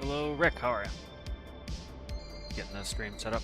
Hello, Rick. How are you? Getting the stream set up.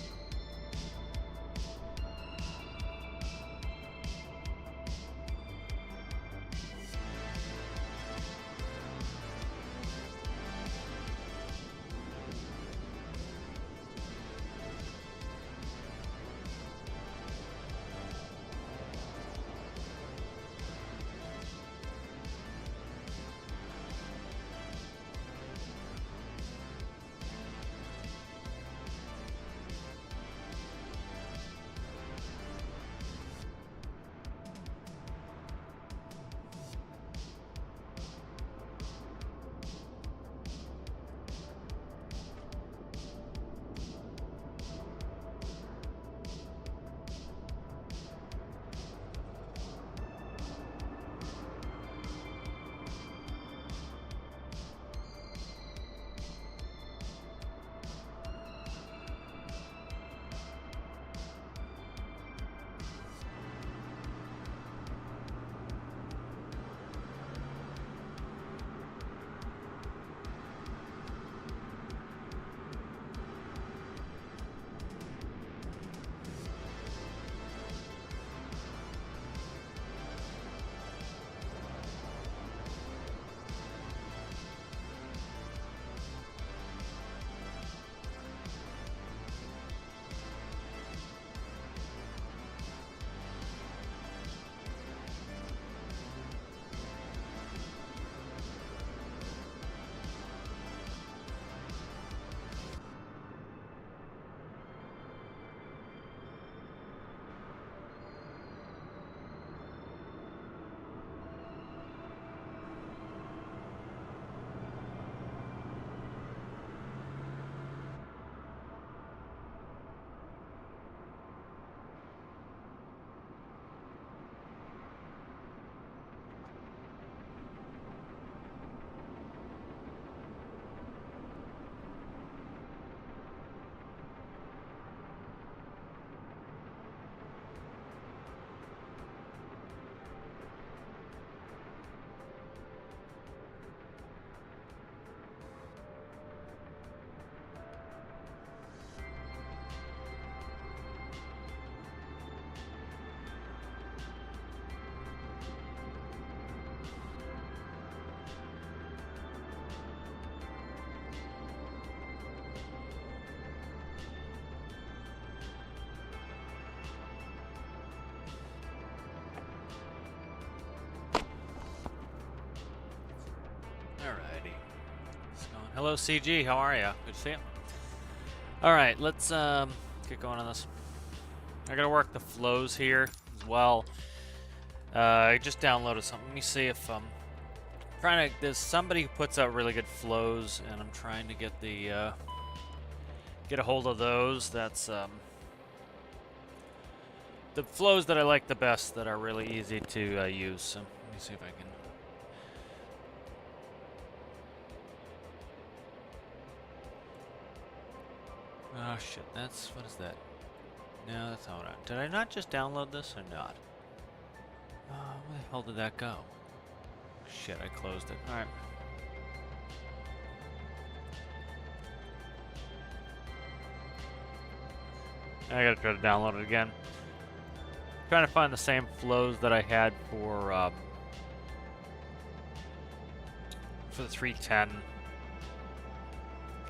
Alrighty. Hello, CG. How are you? Good to see you. Alright, let's get going on this. I gotta work the flows here as well. I just downloaded something. Let me see if trying to. There's somebody who puts out really good flows, and I'm trying to get the get a hold of those. That's the flows that I like the best, that are really easy to use. So let me see if I can. Oh shit, what is that? No, that's not it. Did I not just download this or not? Where the hell did that go? Shit, I closed it. Alright. I gotta try to download it again. Trying to find the same flows that I had for the 310.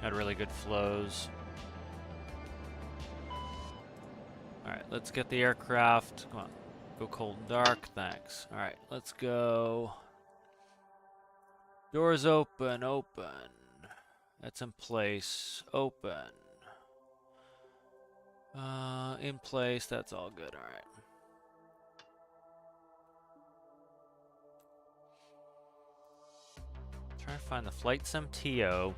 Had really good flows. Alright, let's get the aircraft. Come on. Go cold and dark. Thanks. Alright, let's go. Doors open. That's in place. Open. In place. That's all good. Alright. Trying to find the flight sim TO.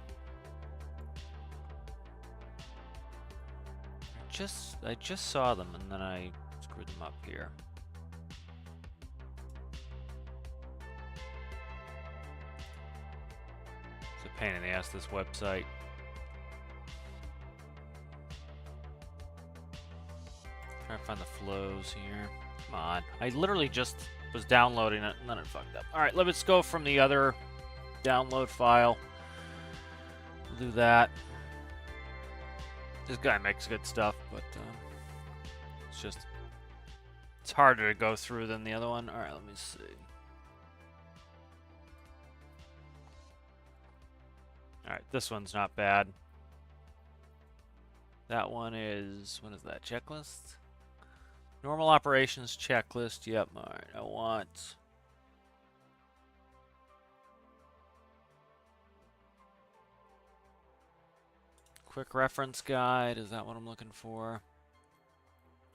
I just saw them and then I screwed them up here. It's a pain in the ass, this website. Trying to find the flows here. Come on. I literally just was downloading it and then it fucked up. Alright, let's go from the other download file. We'll do that. This guy makes good stuff, but it's harder to go through than the other one. All right, let me see. All right, this one's not bad. That one is, what is that, checklist? Normal operations checklist, yep, all right, I want... Quick reference guide, is that what I'm looking for?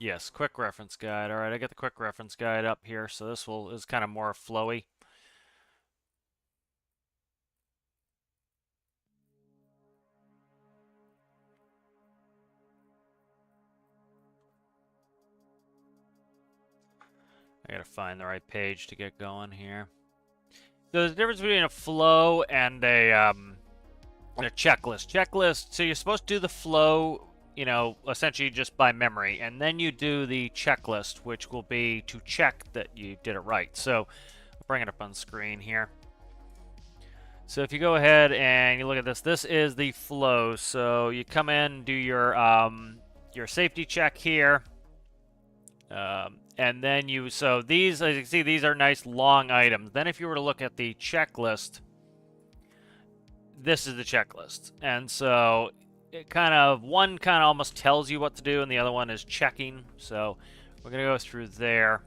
Yes, quick reference guide. All right, I got the quick reference guide up here, so this is kind of more flowy. I gotta find the right page to get going here. So there's a difference between a flow and a checklist. Checklist, so you're supposed to do the flow, you know, essentially just by memory, and then you do the checklist, which will be to check that you did it right. So I'll bring it up on screen here. So if you go ahead and you look at this, this is the flow. So you come in, do your safety check here, and then so these, as you can see, these are nice long items. Then if you were to look at the checklist, this is the checklist. And so it one kind of almost tells you what to do, and the other one is checking. So we're going to go through there.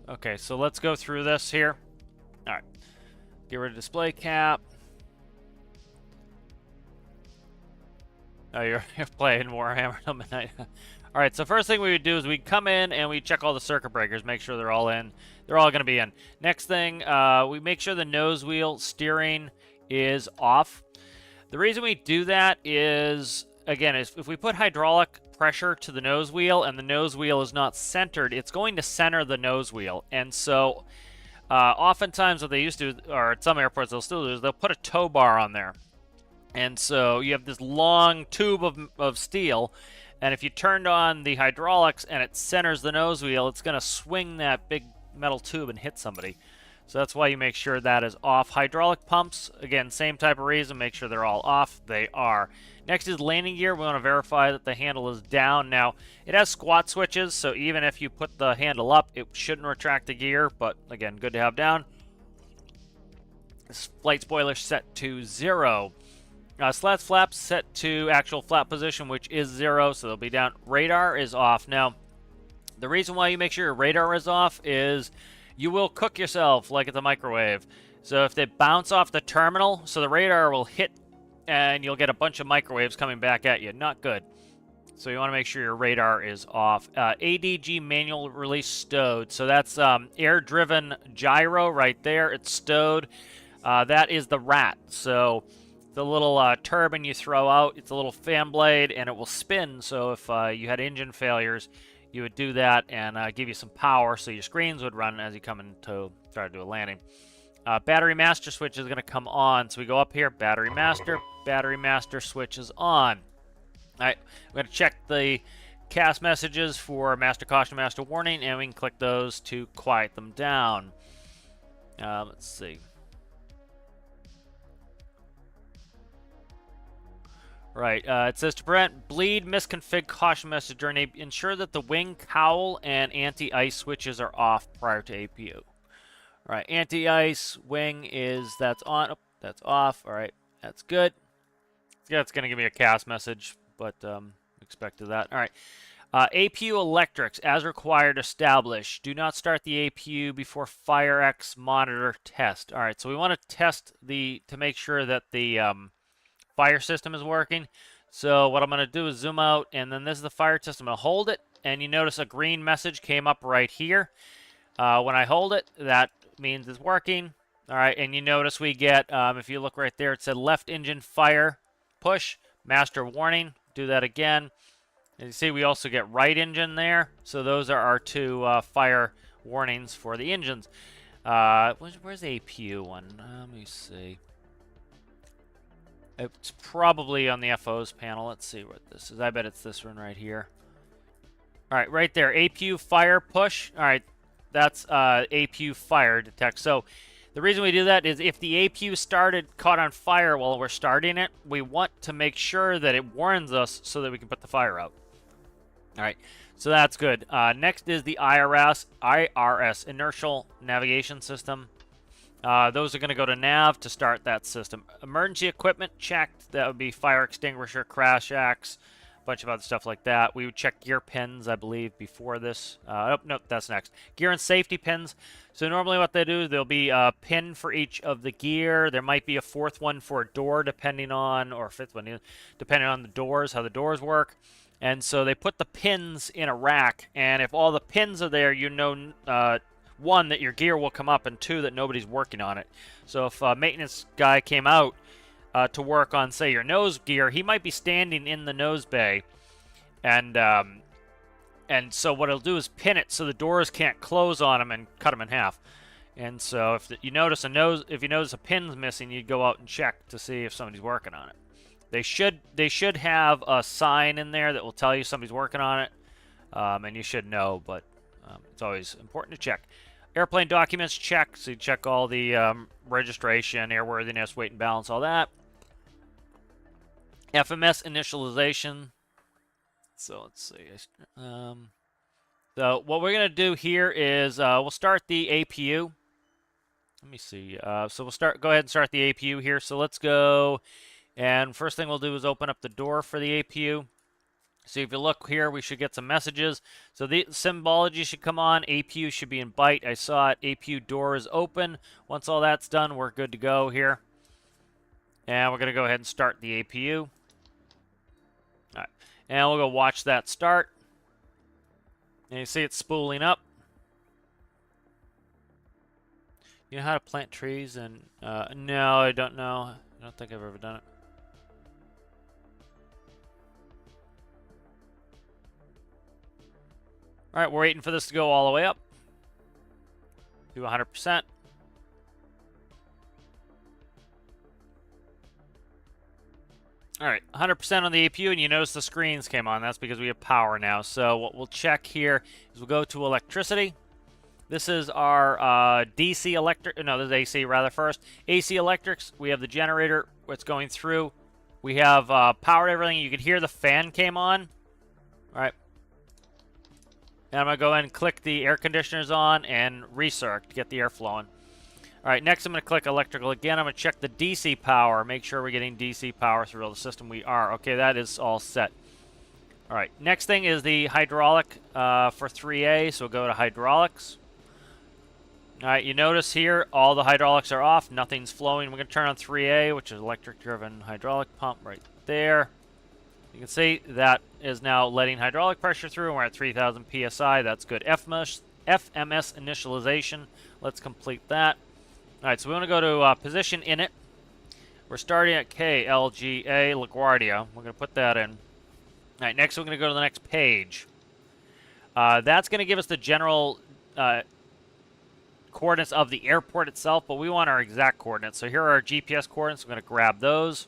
Okay, so let's go through this here. All right. Get rid of display cap. Oh, you're playing Warhammer till midnight. All right, so first thing we would do is we come in and we check all the circuit breakers, make sure they're all in. They're all going to be in. Next thing, we make sure the nose wheel steering is off. The reason we do that is, again, if we put hydraulic pressure to the nose wheel and the nose wheel is not centered, it's going to center the nose wheel. And so oftentimes what they used to, or at some airports they'll still do, is they'll put a tow bar on there. And so you have this long tube of steel, and if you turned on the hydraulics and it centers the nose wheel, it's going to swing that big metal tube and hit somebody. So that's why you make sure that is off. Hydraulic pumps, again, same type of reason, make sure they're all off. They are. Next is landing gear. We want to verify that the handle is down. Now, it has squat switches, so even if you put the handle up, it shouldn't retract the gear, but again, good to have down. This flight spoiler set to 0. Slats flaps set to actual flap position, which is 0, so they'll be down. Radar is off. Now, the reason why you make sure your radar is off is you will cook yourself like at the microwave. So if they bounce off the terminal, so the radar will hit and you'll get a bunch of microwaves coming back at you. Not good. So you want to make sure your radar is off. ADG manual release stowed. So that's air-driven gyro right there. It's stowed. That is the rat. So the little turbine you throw out, it's a little fan blade, and it will spin. So if you had engine failures, you would do that and give you some power so your screens would run as you come in to try to do a landing. Battery master switch is going to come on. So we go up here, battery master switch is on. All right, we're going to check the CAS messages for master caution, master warning, and we can click those to quiet them down. Let's see. Right, it says to prevent bleed, misconfig caution message during ensure that the wing cowl and anti-ice switches are off prior to APU. All right, anti-ice wing that's on. Oh, that's off. All right, that's good. Yeah, it's going to give me a CAS message, but expected that. All right, APU electrics as required. Establish. Do not start the APU before FireX monitor test. All right, so we want to test to make sure that the fire system is working. So what I'm going to do is zoom out, and then this is the fire system. I'm going to hold it, and you notice a green message came up right here. When I hold it, that means it's working. All right, and you notice we get, if you look right there, it said left engine fire push, master warning. Do that again. And you see we also get right engine there. So those are our two fire warnings for the engines. Where's the APU one? Let me see. It's probably on the FO's panel. Let's see what this is. I bet it's this one right here. All right, right there. APU fire push. All right, that's APU fire detect. So The reason we do that is if the APU caught on fire while we're starting it, we want to make sure that it warns us so that we can put the fire out. All right, so that's good. Next is the IRS, Inertial Navigation System. Those are going to go to nav to start that system. Emergency equipment checked. That would be fire extinguisher, crash axe, a bunch of other stuff like that. We would check gear pins, I believe, before this. Oh, nope, that's next. Gear and safety pins. So normally what they do is there'll be a pin for each of the gear. There might be a fourth one for a door, depending on, or a fifth one, depending on the doors, how the doors work. And so they put the pins in a rack, and if all the pins are there, you know, one, that your gear will come up, and two, that nobody's working on it. So if a maintenance guy came out to work on, say, your nose gear, he might be standing in the nose bay, and so what he'll do is pin it so the doors can't close on him and cut him in half. And so if you notice a pin's missing, you'd go out and check to see if somebody's working on it. They should have a sign in there that will tell you somebody's working on it, and you should know, but it's always important to check. Airplane documents, check. So you check all the registration, airworthiness, weight and balance, all that. FMS initialization. So let's see. So what we're going to do here is we'll start the APU. Let me see. So we'll go ahead and start the APU here. So let's go. And first thing we'll do is open up the door for the APU. So if you look here, we should get some messages. So the symbology should come on. APU should be in byte. I saw it. APU door is open. Once all that's done, we're good to go here. And we're going to go ahead and start the APU. All right. And we'll go watch that start. And you see it's spooling up. You know how to plant trees? And no, I don't know. I don't think I've ever done it. All right, we're waiting for this to go all the way up to 100%. All right, 100% on the APU, and you notice the screens came on. That's because we have power now. So what we'll check here is we'll go to electricity. This is our DC electric. No, this is AC rather first. AC electrics. We have the generator. What's going through. We have powered everything. You can hear the fan came on. All right. And I'm going to go ahead and click the air conditioners on and recirc to get the air flowing. All right, next I'm going to click electrical again. I'm going to check the DC power. Make sure we're getting DC power through the system. We are. Okay, that is all set. All right, next thing is the hydraulic for 3A. So we'll go to hydraulics. All right, you notice here all the hydraulics are off. Nothing's flowing. We're going to turn on 3A, which is electric-driven hydraulic pump right there. You can see that is now letting hydraulic pressure through, and we're at 3,000 PSI. That's good. FMS initialization. Let's complete that. All right, so we want to go to position init. We're starting at KLGA LaGuardia. We're going to put that in. All right, next we're going to go to the next page. That's going to give us the general coordinates of the airport itself, but we want our exact coordinates. So here are our GPS coordinates. We're going to grab those.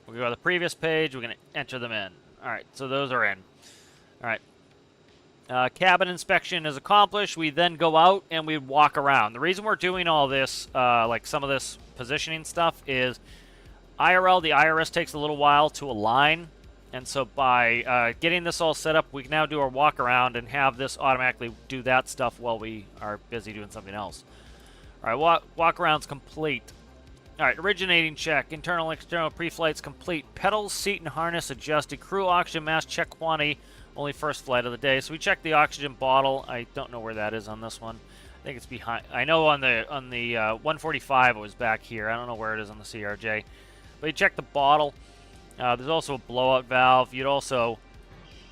We'll go to the previous page. We're going to enter them in. All right, so those are in. All right. Cabin inspection is accomplished. We then go out and we walk around. The reason we're doing all this, like some of this positioning stuff, is IRL, the IRS takes a little while to align. And so by getting this all set up, we can now do our walk around and have this automatically do that stuff while we are busy doing something else. All right, walk around's complete. All right, originating check, internal and external pre-flights complete, pedals, seat, and harness adjusted, crew oxygen mask check quantity, only first flight of the day. So we checked the oxygen bottle. I don't know where that is on this one. I think it's behind. I know on the 145 it was back here. I don't know where it is on the CRJ. But you check the bottle. There's also a blowout valve. You'd also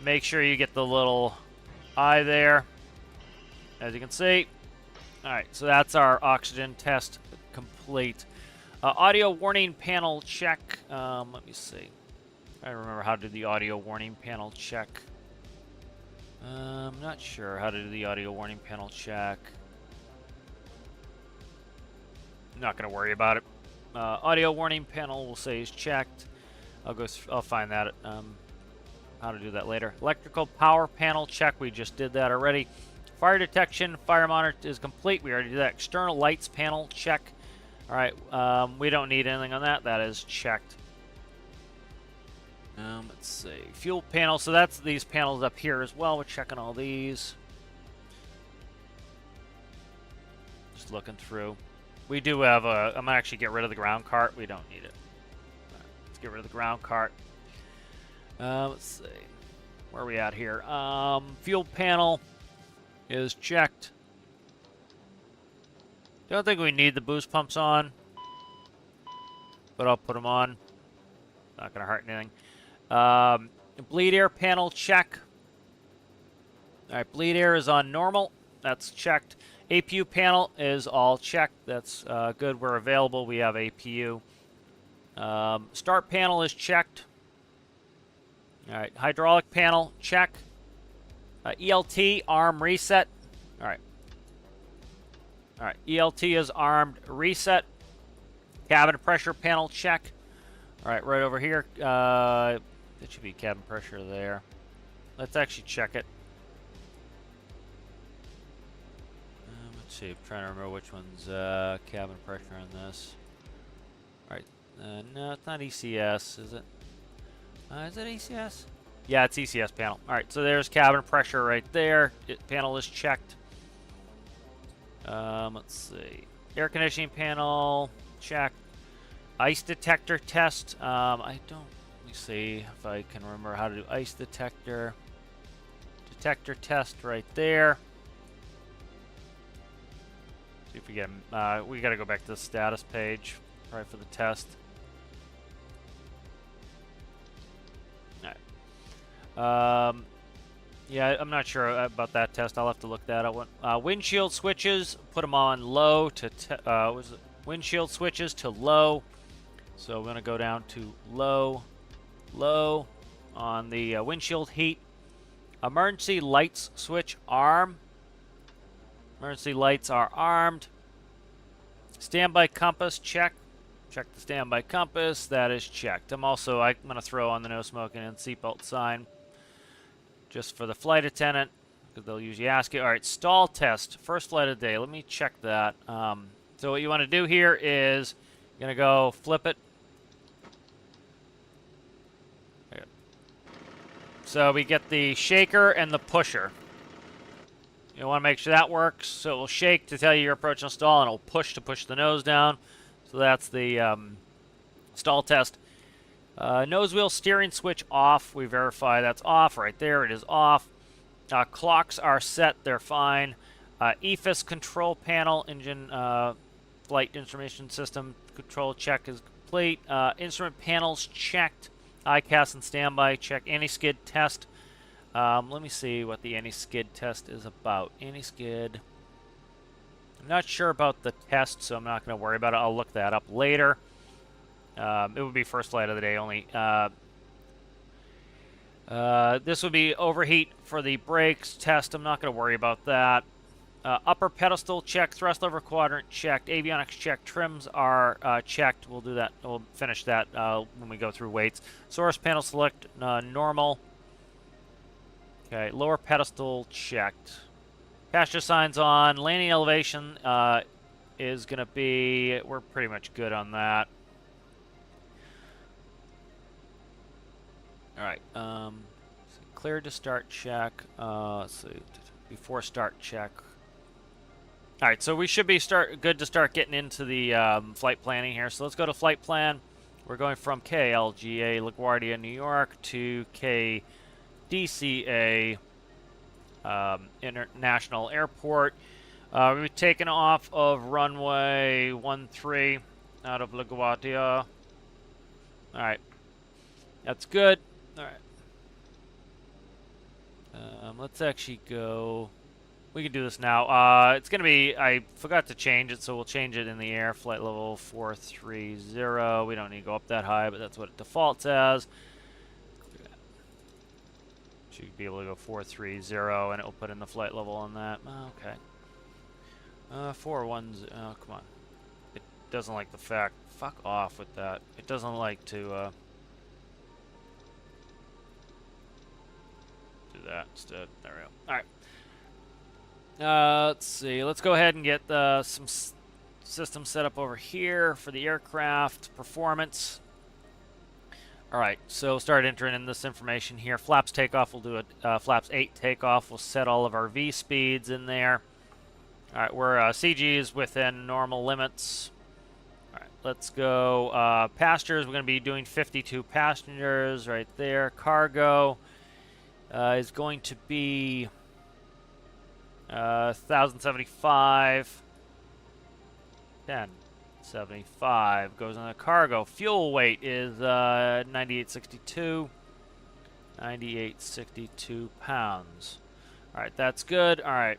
make sure you get the little eye there, as you can see. All right, so that's our oxygen test complete. Audio warning panel check. Let me see. I remember how to do the audio warning panel check. I'm not sure how to do the audio warning panel check. I'm not going to worry about it. Audio warning panel we'll say is checked. I'll find that. How to do that later. Electrical power panel check. We just did that already. Fire detection. Fire monitor is complete. We already did that. External lights panel check. All right, we don't need anything on that. That is checked. Let's see, fuel panel. So that's these panels up here as well. We're checking all these. Just looking through. We do have a. I'm gonna actually get rid of the ground cart. We don't need it. Right, let's get rid of the ground cart. Let's see, where are we at here? Fuel panel is checked. Don't think we need the boost pumps on, but I'll put them on. Not gonna hurt anything. Bleed air panel check. All right, bleed air is on normal. That's checked. APU panel is all checked. That's good. We're available. We have APU. Start panel is checked. All right, hydraulic panel check. ELT arm reset. All right. All right, ELT is armed reset. Cabin pressure panel check. All right, right over here. That should be cabin pressure there. Let's actually check it. Let's see. I'm trying to remember which one's cabin pressure on this. All right. No, it's not ECS, is it? Is it ECS? Yeah, it's ECS panel. All right, so there's cabin pressure right there. Panel is checked. Let's see. Air conditioning panel, check. Ice detector test. I don't. Let me see if I can remember how to do ice detector. Detector test right there. See if we get. We got to go back to the status page, right, for the test. All right. Yeah, I'm not sure about that test. I'll have to look that up. Windshield switches, put them on low to was it windshield switches to low. So we're gonna go down to low, low on the windshield heat. Emergency lights switch arm. Emergency lights are armed. Standby compass check. Check the standby compass. That is checked. I'm gonna throw on the no smoking and seatbelt sign. Just for the flight attendant, because they'll usually ask you. All right, stall test, first flight of the day. Let me check that. So what you want to do here is you're going to go flip it. Okay. So we get the shaker and the pusher. You want to make sure that works. So it will shake to tell you you're approaching a stall, and it will push to push the nose down. So that's the stall test. Nose wheel steering switch off. We verify that's off right there. It is off. Clocks are set. They're fine. EFIS control panel, engine flight information system control check is complete. Instrument panels checked. ICAS and standby check. Anti-skid test. Let me see what the anti-skid test is about. Anti-skid. I'm not sure about the test, so I'm not going to worry about it. I'll look that up later. It would be first flight of the day only. This would be overheat for the brakes test. I'm not going to worry about that. Upper pedestal check, thrust lever quadrant checked, avionics check, trims are checked. We'll do that. We'll finish that when we go through weights. Source panel select normal. Okay, lower pedestal checked. Passenger signs on. Landing elevation is going to be. We're pretty much good on that. All right, cleared to start check. Let's see, before start check. All right, so we should be good to start getting into the flight planning here. So let's go to flight plan. We're going from KLGA LaGuardia, New York to KDCA International Airport. We've taken off of runway 13 out of LaGuardia. All right, that's good. All right. Let's actually go. We can do this now. It's going to be. I forgot to change it, so we'll change it in the air. Flight level 430. We don't need to go up that high, but that's what it defaults as. Should be able to go 430, and it will put in the flight level on that. Okay. 410. Oh, come on. It doesn't like the fact. Fuck off with that. It doesn't like to. That instead. There we go. All right. Let's see. Let's go ahead and get some system set up over here for the aircraft performance. All right, so start entering in this information here. Flaps takeoff, we'll do a flaps 8 takeoff. We'll set all of our V speeds in there. All right, we're CG is within normal limits. All right, let's go. Passengers, we're going to be doing 52 passengers right there. Cargo is going to be 1,075. 1075 goes on the cargo. Fuel weight is 9862. 9862 pounds. All right, that's good. All right,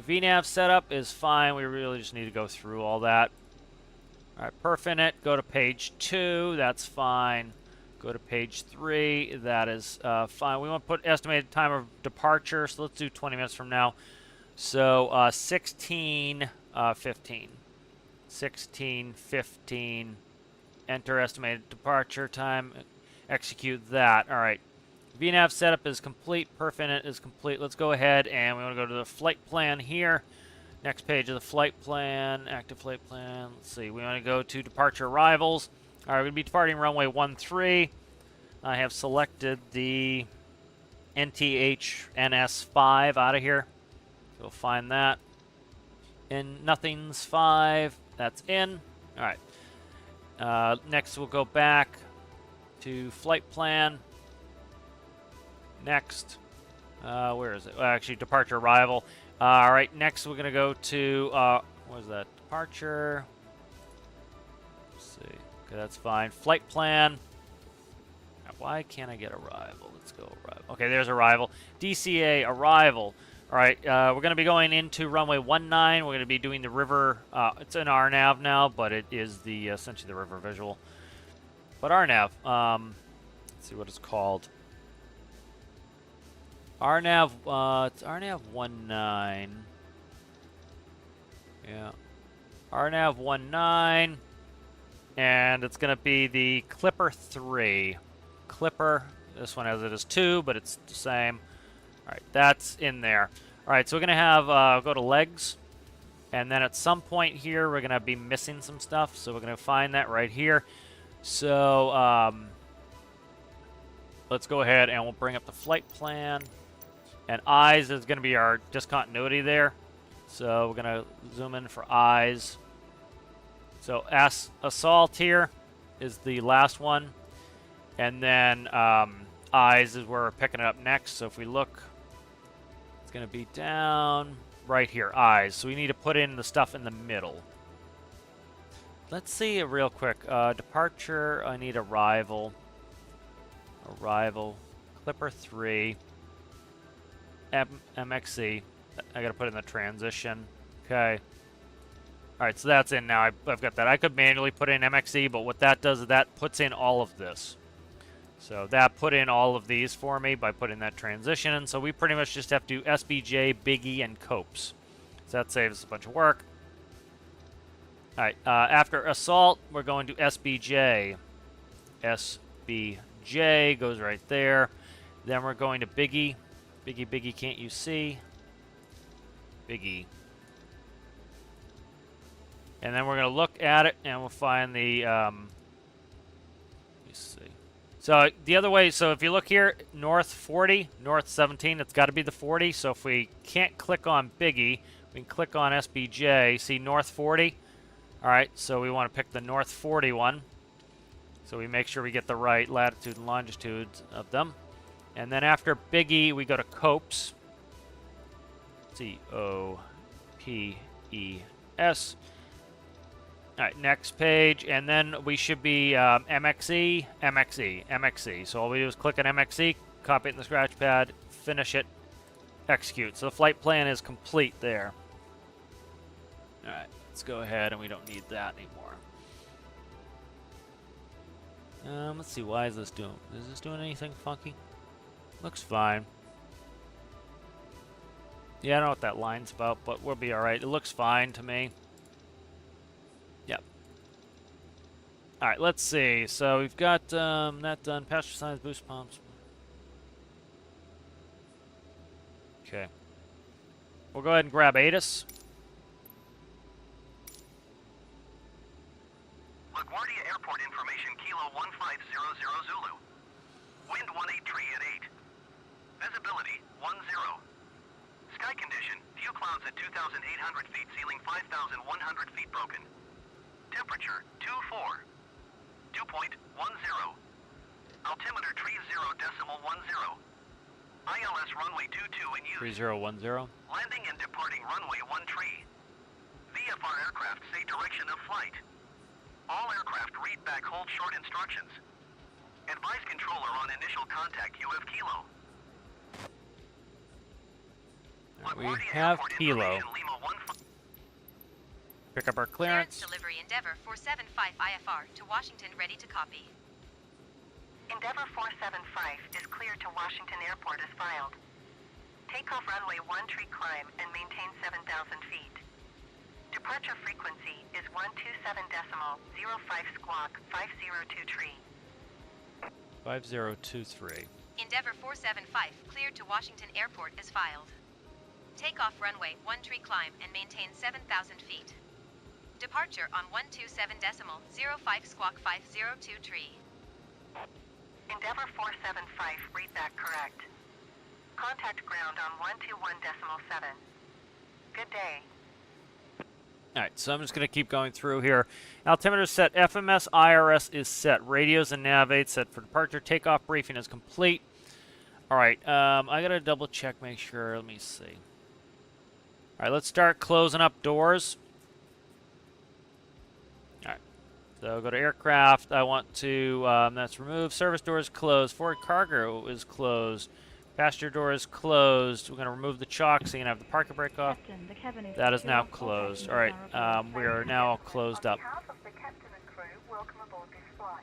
VNAV setup is fine. We really just need to go through all that. All right, perf in it. Go to page 2. That's fine. Go to page 3. That is fine. We want to put estimated time of departure. So let's do 20 minutes from now. So 16:15. 16:15. Enter estimated departure time. Execute that. All right. VNAV setup is complete. Perf in it is complete. Let's go ahead and we want to go to the flight plan here. Next page of the flight plan. Active flight plan. Let's see. We want to go to departure arrivals. All right. We're going to be departing runway 13. I have selected the NTHNS5 out of here. So we'll find that. And nothing's 5. That's in. All right. Next, we'll go back to flight plan. Next. Where is it? Well, actually, departure arrival. All right. Next, we're going to go to, what is that? Departure. Let's see. Okay, that's fine. Flight plan. Why can't I get arrival? Let's go arrival. Okay, there's arrival. DCA arrival. All right, we're going to be going into runway 19. We're going to be doing the river. It's an RNAV now, but it is the essentially the river visual. But RNAV, let's see what it's called. RNAV, it's RNAV 19. Yeah, RNAV 19, and it's going to be the Clipper 3. Clipper. This one has it as 2, but it's the same. All right, that's in there. All right, so we're going to have, go to legs. And then at some point here, we're going to be missing some stuff. So we're going to find that right here. So let's go ahead and we'll bring up the flight plan. And eyes is going to be our discontinuity there. So we're going to zoom in for eyes. So assault here is the last one. And then eyes is where we're picking it up next. So if we look, it's going to be down right here, eyes. So we need to put in the stuff in the middle. Let's see it real quick. Departure, I need arrival. Arrival. Clipper 3. MXC. I got to put in the transition. Okay. All right, so that's in now. I've got that. I could manually put in MXC, but what that does is that puts in all of this. So that put in all of these for me by putting that transition in. So we pretty much just have to do SBJ, Biggie, and Copes. So that saves a bunch of work. All right, after assault, we're going to SBJ. SBJ goes right there. Then we're going to Biggie. Biggie, Biggie, can't you see? Biggie. And then we're going to look at it, and we'll find the, let me see. So the other way, so if you look here, north 40, north 17, it's got to be the 40. So if we can't click on Biggie, we can click on SBJ. See north 40? All right, so we want to pick the north 40 one. So we make sure we get the right latitude and longitude of them. And then after Biggie, we go to Copes. C-O-P-E-S. All right, next page, and then we should be MXE, MXE, MXE. So all we do is click on MXE, copy it in the scratch pad, finish it, execute. So the flight plan is complete there. All right, let's go ahead, and we don't need that anymore. Let's see, why is this doing? Is this doing anything funky? Looks fine. Yeah, I don't know what that line's about, but we'll be all right. It looks fine to me. Yep. All right, let's see. So we've got that done. Passenger signs, boost pumps. Okay. We'll go ahead and grab ATIS. clouds at 2,800 feet, ceiling 5,100 feet broken. Temperature 24. 2.10. Altimeter tree 0.10. ILS runway 22 in use. 3010. Landing and departing runway 1 tree. VFR aircraft say direction of flight. All aircraft read back hold short instructions. Advise controller on initial contact UF Kilo. Right, we have Kilo. Pick up our clearance. Delivery Endeavour 475 IFR to Washington, ready to copy. Endeavour 475 is cleared to Washington Airport as filed. Takeoff runway 1 tree climb and maintain 7,000 feet. Departure frequency is 127.05 squawk 502 tree. 5023. Endeavour 475 cleared to Washington Airport as filed. Takeoff runway 1 tree climb and maintain 7,000 feet. Departure on 127.05 squawk 502 tree. Endeavour 475, read back correct. Contact ground on 121.7. Good day. Alright, so I'm just going to keep going through here. Altimeter set, FMS IRS is set. Radios and nav aids set for departure. Takeoff briefing is complete. Alright, I got to double check, make sure. Let me see. Alright, let's start closing up doors. Alright, so go to aircraft. I want to, that's remove. Service door is closed. Forward cargo is closed. Passenger door is closed. We're going to remove the chalk so you can have the parking brake off. That is now closed. Alright, we are now closed up. On behalf of the captain and crew, welcome aboard this flight.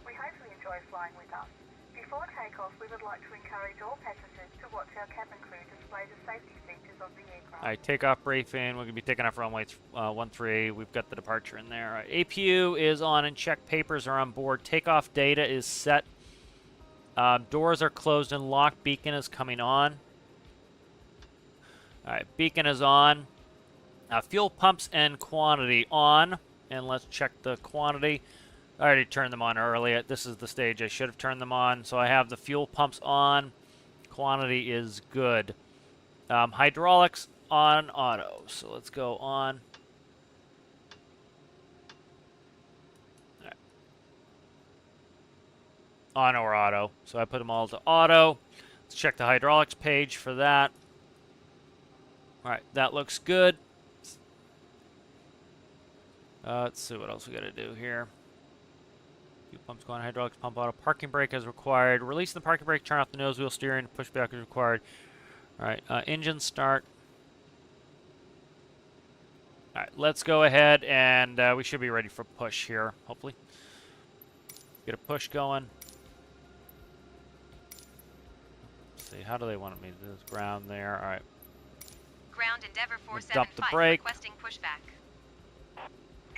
We hope you enjoy flying with us. Before takeoff, we would like to encourage all passengers to watch our cabin crew display the safety features of the aircraft. Alright, takeoff briefing. We're going to be taking off runway 13. We've got the departure in there. Alright, APU is on and check papers are on board. Takeoff data is set. Doors are closed and locked. Beacon is coming on. Alright, beacon is on. Fuel pumps and quantity on. And let's check the quantity. I already turned them on earlier. This is the stage I should have turned them on. So I have the fuel pumps on. Quantity is good. Hydraulics on auto. So let's go on. On or auto. So I put them all to auto. Let's check the hydraulics page for that. Alright, that looks good. Let's see what else we got to do here. Fuel pumps going, hydraulics pump auto. Parking brake as required. Release the parking brake, turn off the nose wheel steering, push back as required. Alright, engine start. Alright, let's go ahead and we should be ready for push here, hopefully. Get a push going. See, how do they want me to do this? Ground there. All right. Ground Endeavour Dump the 475 brake. requesting pushback.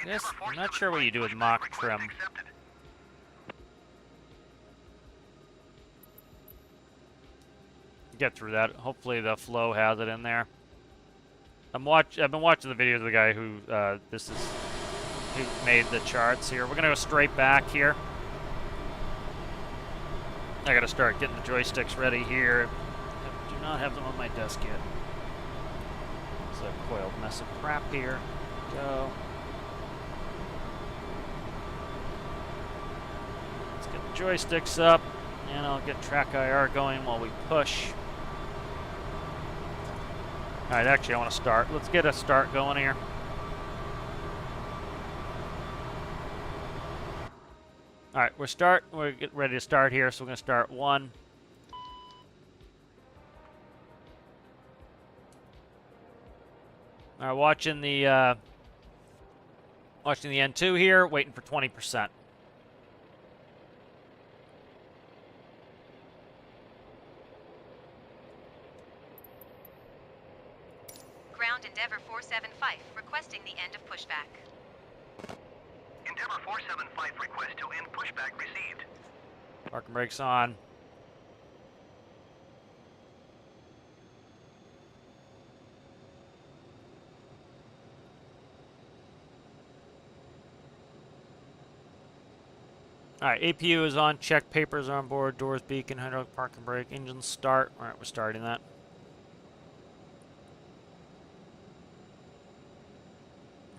Yes, I'm not sure what you do with mock trim. Get through that. Hopefully the flow has it in there. I've been watching the videos of the guy who who made the charts here. We're gonna go straight back here. I gotta start getting the joysticks ready here. I do not have them on my desk yet. It's a coiled mess of crap here. Go. Let's get the joysticks up, and I'll get track IR going while we push. Alright, actually I want to start. Let's get a start going here. Alright, we're getting ready to start here, so we're going to start 1. Alright, watching the N2 here, waiting for 20%. Ground Endeavour 475 requesting the end of pushback. Endeavour 475 request to end pushback received. Parking brakes on. Alright, APU is on. Check papers are on board. Doors, beacon, hydraulic, parking brake, engine start. Alright, we're starting that.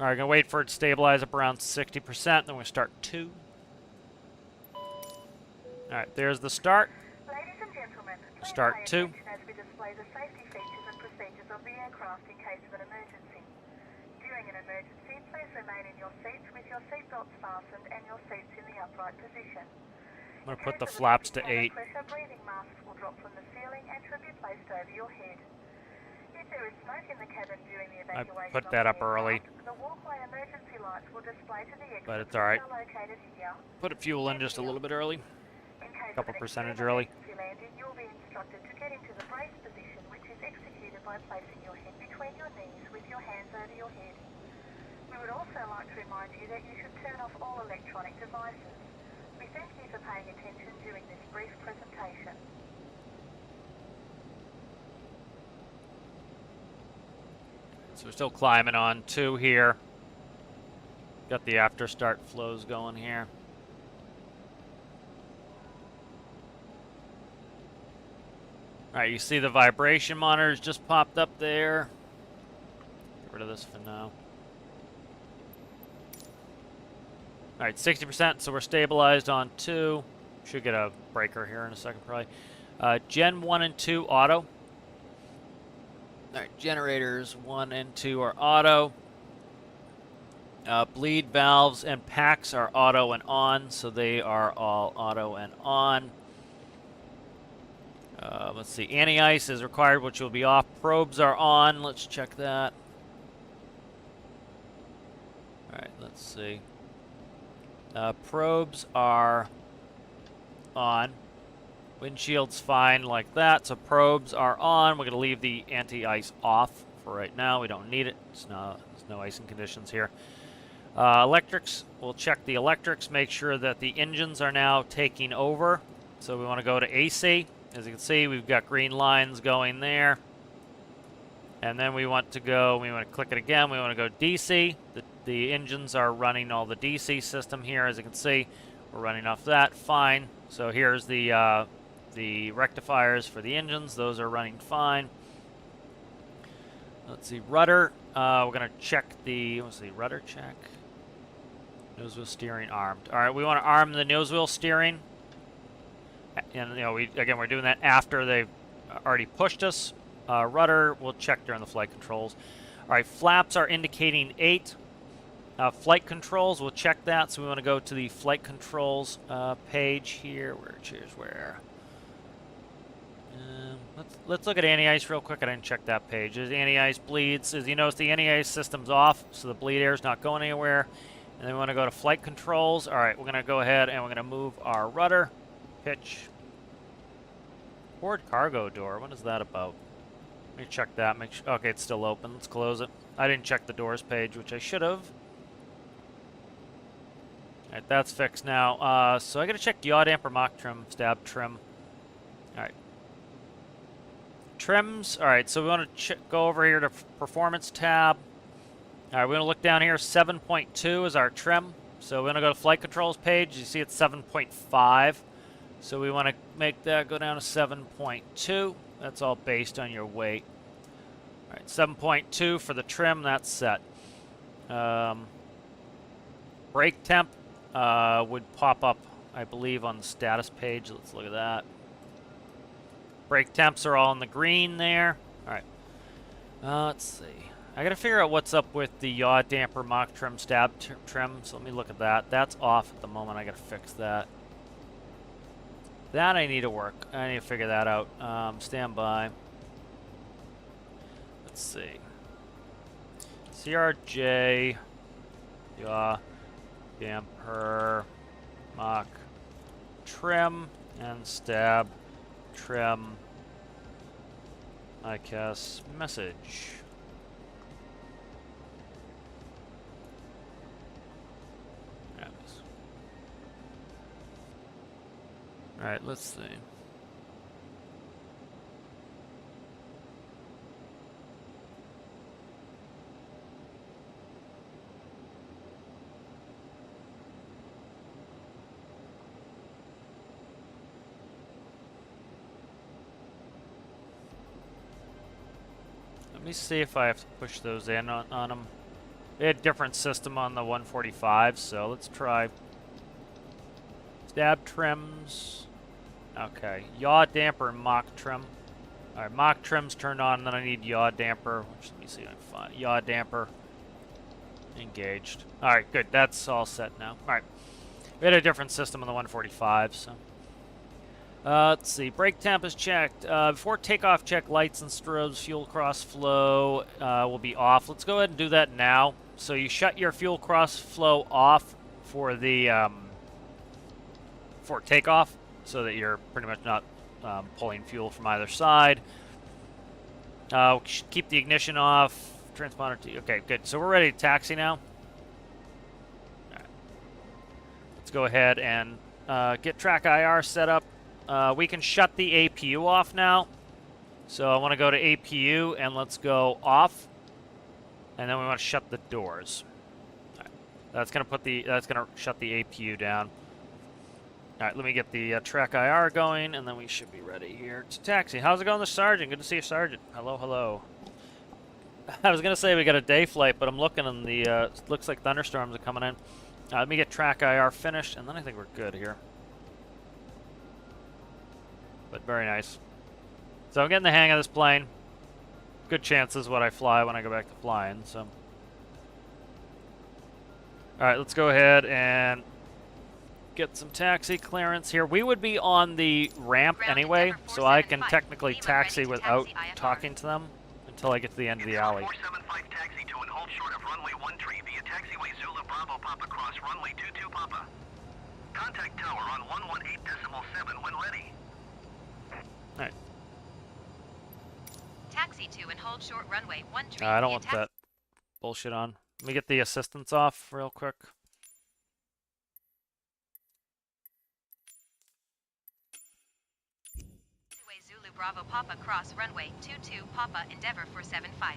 Alright, gonna wait for it to stabilize up around 60%, then we start 2. Alright, there's the start. Ladies and gentlemen, please Start pay 2. attention as we display the safety features and procedures of the aircraft in case of an emergency. During an emergency, please remain in your seats with your seatbelts fastened and your seats in the upright position. I'm In gonna put the case of a flaps to cabin 8. pressure, breathing masks will drop from the ceiling and should be placed over your head. If there is smoke in the cabin during the I evacuation put of that the up early, aircraft, the walkway emergency lights will display to the exits but it's which alright. are located here. Put fuel in just a little bit early. In case Couple of an percentage extreme early. emergency landing, you will be instructed to get into the brace position, which is executed by placing your head between your knees with your hands over your head. We would also like to remind you that you should turn off all electronic devices. We thank you for paying attention during this brief presentation. So we're still climbing on 2 here. Got the after start flows going here. Alright, you see the vibration monitors just popped up there. Get rid of this for now. Alright, 60%, so we're stabilized on 2. Should get a breaker here in a second, probably. Gen 1 and 2 auto. Alright, generators 1 and 2 are auto. Bleed valves and packs are auto and on, so they are all auto and on. Let's see, anti-ice is required, which will be off. Probes are on. Let's check that. Alright, let's see. Probes are on. Windshield's fine like that, so probes are on. We're going to leave the anti-ice off for right now. We don't need it. There's no icing conditions here. Electrics, we'll check the electrics, make sure that the engines are now taking over. So we want to go to AC. As you can see, we've got green lines going there. And then we want to click it again. We want to go DC. The engines are running all the DC system here. As you can see, we're running off that. Fine. So here's the rectifiers for the engines. Those are running fine. Let's see, rudder. We're going to check let's see, rudder check. Nose wheel steering armed. All right, we want to arm the nose wheel steering. And, we're doing that after they've already pushed us. Rudder, we'll check during the flight controls. All right, flaps are indicating 8. Flight controls, we'll check that. So we want to go to the flight controls page here. Where? Let's look at anti-ice real quick. I didn't check that page. There's anti-ice bleeds. As you notice, the anti-ice system's off, so the bleed air is not going anywhere. And then we want to go to flight controls. All right, we're going to go ahead and we're going to move our rudder. Pitch. Forward cargo door. What is that about? Let me check that. Make sure. Okay, it's still open. Let's close it. I didn't check the doors page, which I should have. All right, that's fixed now. So I got to check yaw damper, mock trim, stab trim. All right. Trims. All right, so we want to go over here to Performance tab. All right, we're going to look down here. 7.2 is our trim. So we're going to go to Flight Controls page. You see it's 7.5. So we want to make that go down to 7.2. That's all based on your weight. All right, 7.2 for the trim. That's set. Brake temp would pop up, I believe, on the status page. Let's look at that. Brake temps are all in the green there. All right. Let's see. I got to figure out what's up with the yaw damper, mock trim, stab trim. So let me look at that. That's off at the moment. I got to fix that. That I need to work. I need to figure that out. Stand by. Let's see. CRJ, yaw damper, mock trim, and stab trim. ICAS message. All right, let's see. Let me see if I have to push those in on them. They had a different system on the 145, so let's try stab trims. Okay, yaw damper and mock trim. All right, mock trim's turned on, and then I need yaw damper. Which, let me see if I can find yaw damper. Engaged. All right, good. That's all set now. All right, we had a different system on the 145, so. Let's see. Brake temp is checked. Before takeoff, check lights and strobes. Fuel cross flow will be off. Let's go ahead and do that now. So you shut your fuel cross flow off for the for takeoff, so that you're pretty much not pulling fuel from either side. Keep the ignition off. Transponder to. Okay, good. So we're ready to taxi now. All right. Let's go ahead and get track IR set up. We can shut the APU off now. So I want to go to APU and let's go off. And then we want to shut the doors. All right. That's gonna shut the APU down. All right, let me get the track IR going, and then we should be ready here to taxi. How's it going, the Sergeant? Good to see you, Sergeant. Hello, hello. I was gonna say we got a day flight, but I'm looking and the looks like thunderstorms are coming in. Let me get track IR finished, and then I think we're good here. But very nice. So I'm getting the hang of this plane. Good chances what I fly when I go back to flying, so. Alright, let's go ahead and get some taxi clearance here. We would be on the ramp anyway, so I can technically taxi without talking to them until I get to the end of the alley. 475 taxi to and hold short of runway 13 via taxiway Zulu Bravo Papa cross runway 22 Papa. Contact tower on 118.7 when ready. Alright. Taxi to and hold short runway 13. I don't want that bullshit on. Let me get the assistance off real quick. Zulu Bravo Papa cross runway 22 Papa Endeavor 475.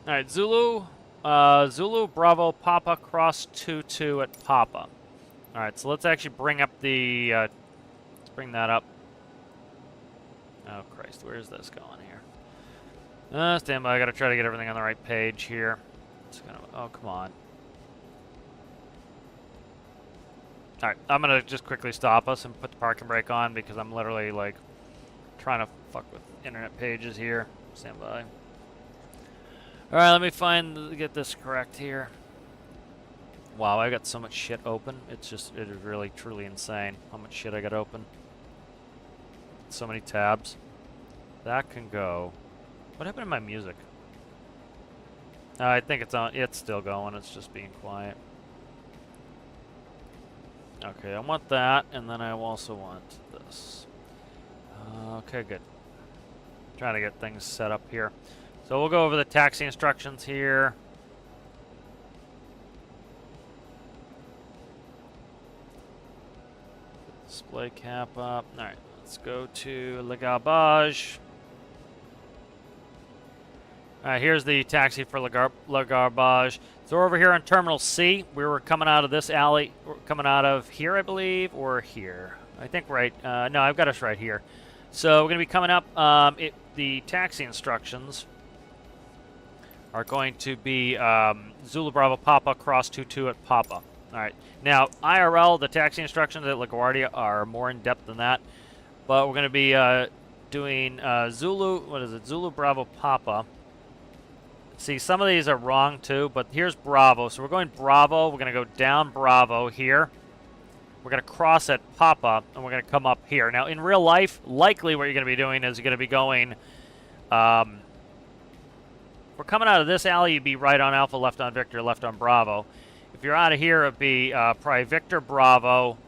Alright, Zulu Bravo Papa cross 22 at Papa. Alright, so let's actually bring up the let's bring that up. Oh Christ, where's this going here? Stand by, I gotta try to get everything on the right page here. It's gonna, oh come on. Alright, I'm gonna just quickly stop us and put the parking brake on because I'm literally like trying to fuck with internet pages here. Stand by. Alright, let me get this correct here. Wow, I got so much shit open. It is really truly insane how much shit I got open. So many tabs. That can go. What happened to my music? I think it's on. It's still going. It's just being quiet. Okay, I want that, and then I also want this. Okay, good. Trying to get things set up here. So we'll go over the taxi instructions here. Display cap up. Alright, let's go to Le Garbage. Alright, here's the taxi for Le Garbage. So we're over here on Terminal C. We were coming out of this alley. We're coming out of here, I believe, or here. I think right. No, I've got us right here. So we're going to be coming up. The taxi instructions are going to be Zulu Bravo Papa cross 22 at Papa. All right. Now, IRL, the taxi instructions at LaGuardia are more in-depth than that. But we're going to be doing Zulu Bravo Papa. See, some of these are wrong too, but here's Bravo. So we're going Bravo. We're going to go down Bravo here. We're going to cross at Papa, and we're going to come up here. Now, in real life, likely what you're going to be doing is you're going to be going... we're coming out of this alley, you'd be right on Alpha, left on Victor, left on Bravo. If you're out of here, it'd be probably Victor, Bravo,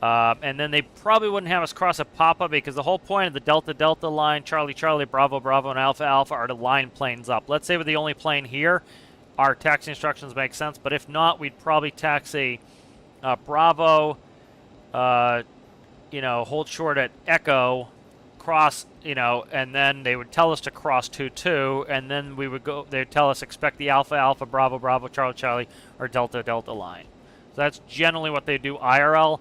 and then they probably wouldn't have us cross at Papa because the whole point of the Delta-Delta line, Charlie, Charlie, Bravo, Bravo, and Alpha, Alpha are to line planes up. Let's say we're the only plane here. Our taxi instructions make sense, but if not, we'd probably taxi Bravo, hold short at Echo, cross, and then they would tell us to cross 22, and then we would go, they'd tell us expect the Alpha, Alpha, Bravo, Bravo, Charlie, Charlie, or Delta, Delta line. So that's generally what they do IRL.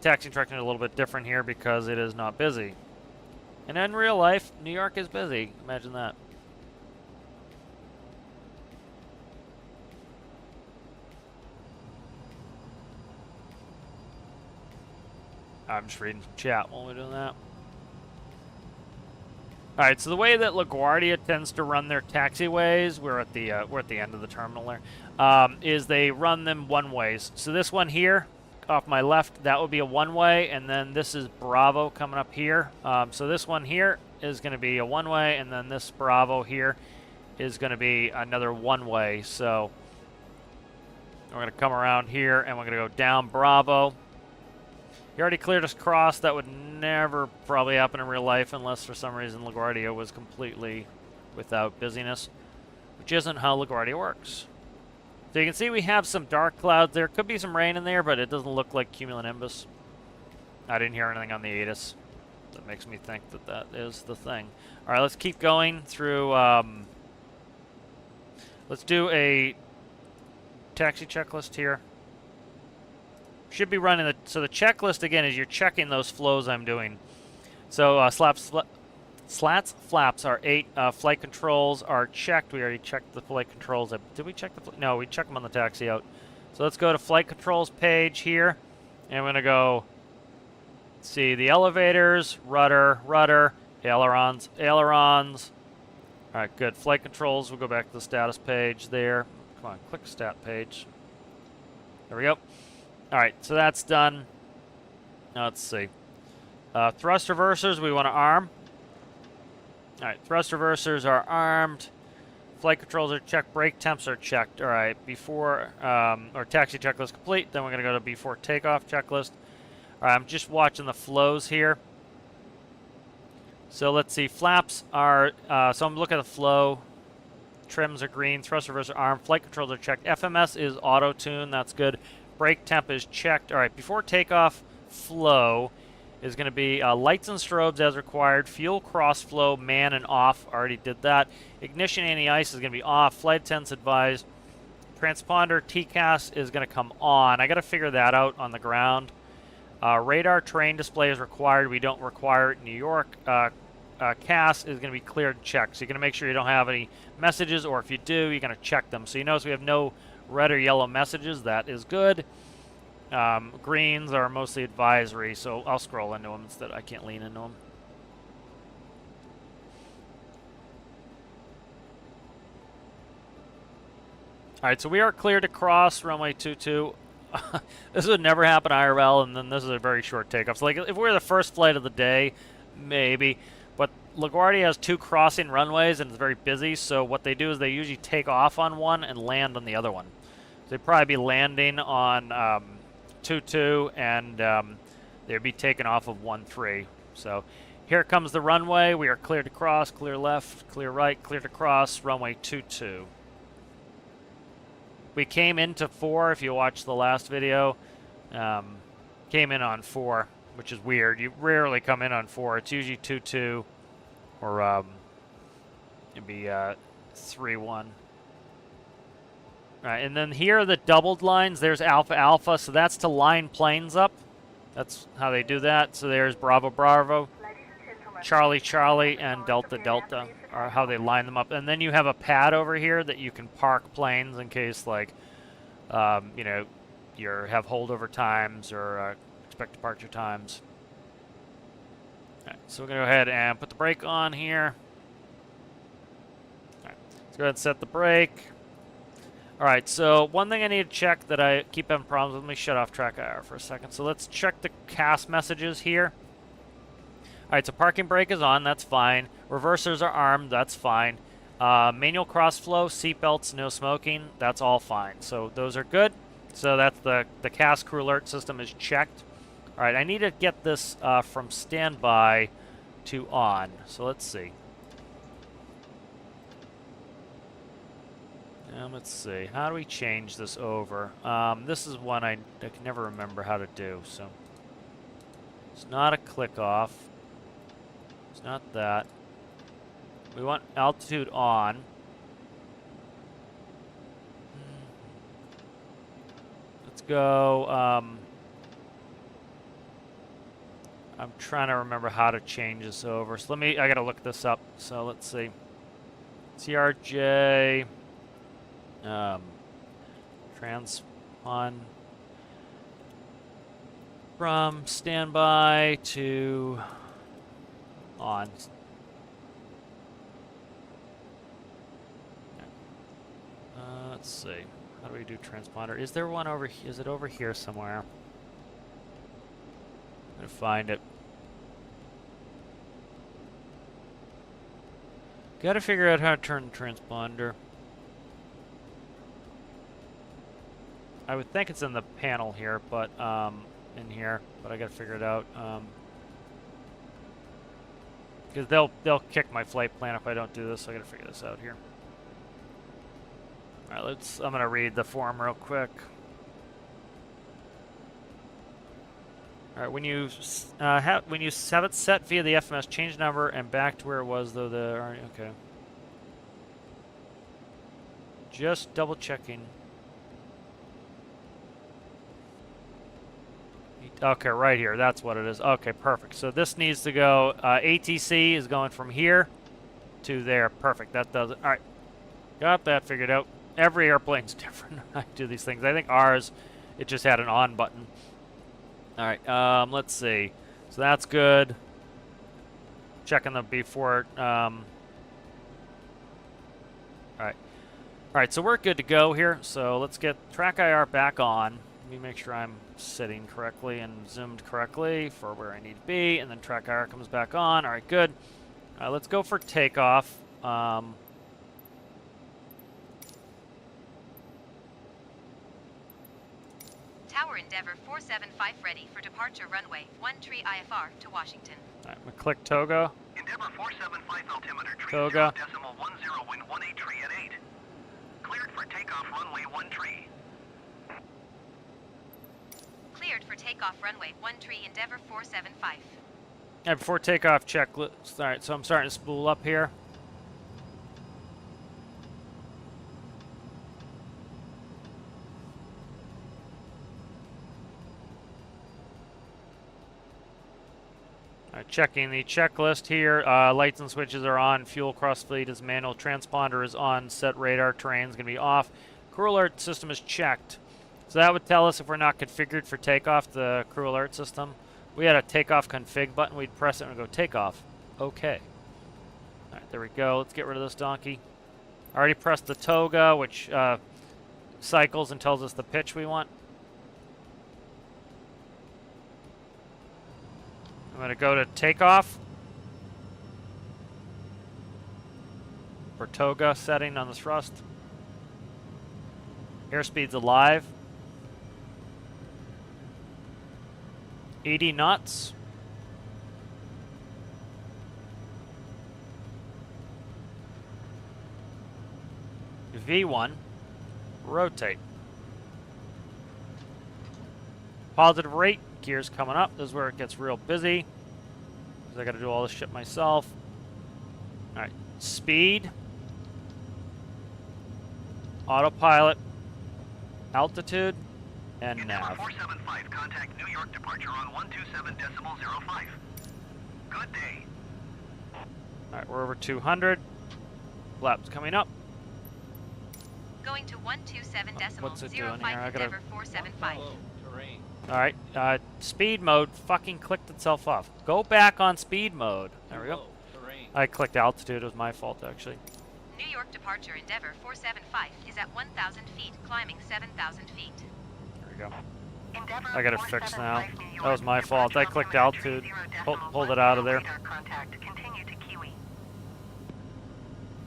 Taxi instruction is a little bit different here because it is not busy. And in real life, New York is busy. Imagine that. I'm just reading some chat while we're doing that. All right, so the way that LaGuardia tends to run their taxiways, we're at the end of the terminal there, is they run them one ways. So this one here, off my left, that would be a one way, and then this is Bravo coming up here. So this one here is going to be a one way, and then this Bravo here is going to be another one way. So we're going to come around here, and we're going to go down Bravo. He already cleared us across. That would never probably happen in real life unless for some reason LaGuardia was completely without busyness, which isn't how LaGuardia works. So you can see we have some dark clouds there. Could be some rain in there, but it doesn't look like cumulonimbus. I didn't hear anything on the ATIS. That makes me think that that is the thing. All right, let's keep going through. Let's do a taxi checklist here. Should be running so the checklist again is you're checking those flows I'm doing. So slats, flaps are 8. Flight controls are checked. We already checked the flight controls. Did we check the? No, we checked them on the taxi out. So let's go to flight controls page here, and we're gonna go see the elevators, rudder, ailerons. All right, good. Flight controls. We'll go back to the status page there. Come on, click stat page. There we go. All right, so that's done. Now let's see. Thrust reversers, we want to arm. All right, thrust reversers are armed. Flight controls are checked. Brake temps are checked. All right, before or taxi checklist complete. Then we're going to go to before takeoff checklist. All right, I'm just watching the flows here. So let's see. Flaps are. So I'm looking at the flow. Trims are green. Thrust reversers are armed. Flight controls are checked. FMS is auto tune. That's good. Brake temp is checked. All right, before takeoff flow is going to be lights and strobes as required. Fuel cross flow, man and off. Already did that. Ignition anti-ice is going to be off. Flight attendants advised. Transponder TCAS is going to come on. I got to figure that out on the ground. Radar terrain display is required. We don't require it in New York. CAS is going to be cleared and checked. So you're going to make sure you don't have any messages, or if you do, you're going to check them. So you notice we have no red or yellow messages. That is good. Greens are mostly advisory, so I'll scroll into them instead. I can't lean into them. All right, so we are cleared to cross runway 22. This would never happen IRL, and then this is a very short takeoff. So like if we're the first flight of the day, maybe. But LaGuardia has 2 crossing runways, and it's very busy, so what they do is they usually take off on one and land on the other one. So they'd probably be landing on 2-2, and they'd be taking off of 1-3. So here comes the runway. We are clear to cross, clear left, clear right, clear to cross, runway 22. We came into 4, if you watched the last video. Came in on 4, which is weird. You rarely come in on 4. It's usually 2-2, or it'd be 3-1. All right, and then here are the doubled lines. There's Alpha Alpha, so that's to line planes up. That's how they do that. So there's Bravo Bravo, Charlie Charlie, and Delta Delta are how they line them up. And then you have a pad over here that you can park planes in case, like, you know, you have holdover times or expect departure times. All right, so we're going to go ahead and put the brake on here. All right, let's go ahead and set the brake. All right, so one thing I need to check that I keep having problems with, let me shut off track IR for a second. So let's check the CAS messages here. All right, so parking brake is on, that's fine. Reversers are armed, that's fine. Manual cross flow, seatbelts, no smoking, that's all fine. So those are good. So that's the CAS crew alert system is checked. All right, I need to get this from standby to on. So let's see. Let's see. How do we change this over? This is one I can never remember how to do. So it's not a click off. It's not that. We want altitude on. Let's go. I'm trying to remember how to change this over. So I gotta look this up. So let's see. CRJ, transpon from standby to on. Let's see. How do we do transponder? Is there one over here? Is it over here somewhere? I'm gonna find it. Gotta figure out how to turn the transponder. I would think it's in the panel here, but in here, but I gotta figure it out. Because they'll kick my flight plan if I don't do this, so I gotta figure this out here. All right, I'm gonna read the form real quick. All right, when you have it set via the FMS, change number and back to where it was though. Okay. Just double checking. Okay, right here. That's what it is. Okay, perfect. So this needs to go. ATC is going from here to there. Perfect. That does it. All right, got that figured out. Every airplane's different. I do these things. I think ours, it just had an on button. All right, let's see. So that's good. Checking them before. All right, so we're good to go here. So let's get track IR back on. Let me make sure I'm sitting correctly and zoomed correctly for where I need to be, and then track IR comes back on. All right, good. Let's go for takeoff. Tower Endeavour 475 ready for departure runway 13 IFR to Washington. All right, I'm gonna click Toga. Endeavour 475 altimeter tree Toga. 0.10 wind 18 tree at 8. Cleared for takeoff runway 13. Cleared for takeoff runway 13 Endeavour 475. And before takeoff checklist. All right, so I'm starting to spool up here. All right, checking the checklist here. Lights and switches are on. Fuel cross fleet is manual. Transponder is on. Set radar. Terrain is going to be off. Crew alert system is checked. So that would tell us if we're not configured for takeoff, the crew alert system. We had a takeoff config button. We'd press it and go takeoff. Okay. All right, there we go. Let's get rid of this donkey. I already pressed the toga, which cycles and tells us the pitch we want. I'm going to go to takeoff. For toga setting on the thrust. Airspeed's alive. 80 knots. V1. Rotate. Positive rate. Gears coming up. This is where it gets real busy. Because I got to do all this shit myself. Alright. Speed. Autopilot. Altitude. And Endeavour nav. 475, contact New York departure on 127.05. Good day. Alright, we're over 200. Flaps coming up. Going to 127.05 What's it doing here? I gotta... Endeavour 475. Alright, speed mode fucking clicked itself off. Go back on speed mode. There we go. I clicked altitude. It was my fault, actually. New York departure Endeavour 475 is at 1,000 feet, climbing 7,000 feet. There we go. Endeavour I got it fixed now. 475 New York, That was my fault. I clicked altitude. Pulled it out of there. radar contact. Continue to Kiwi.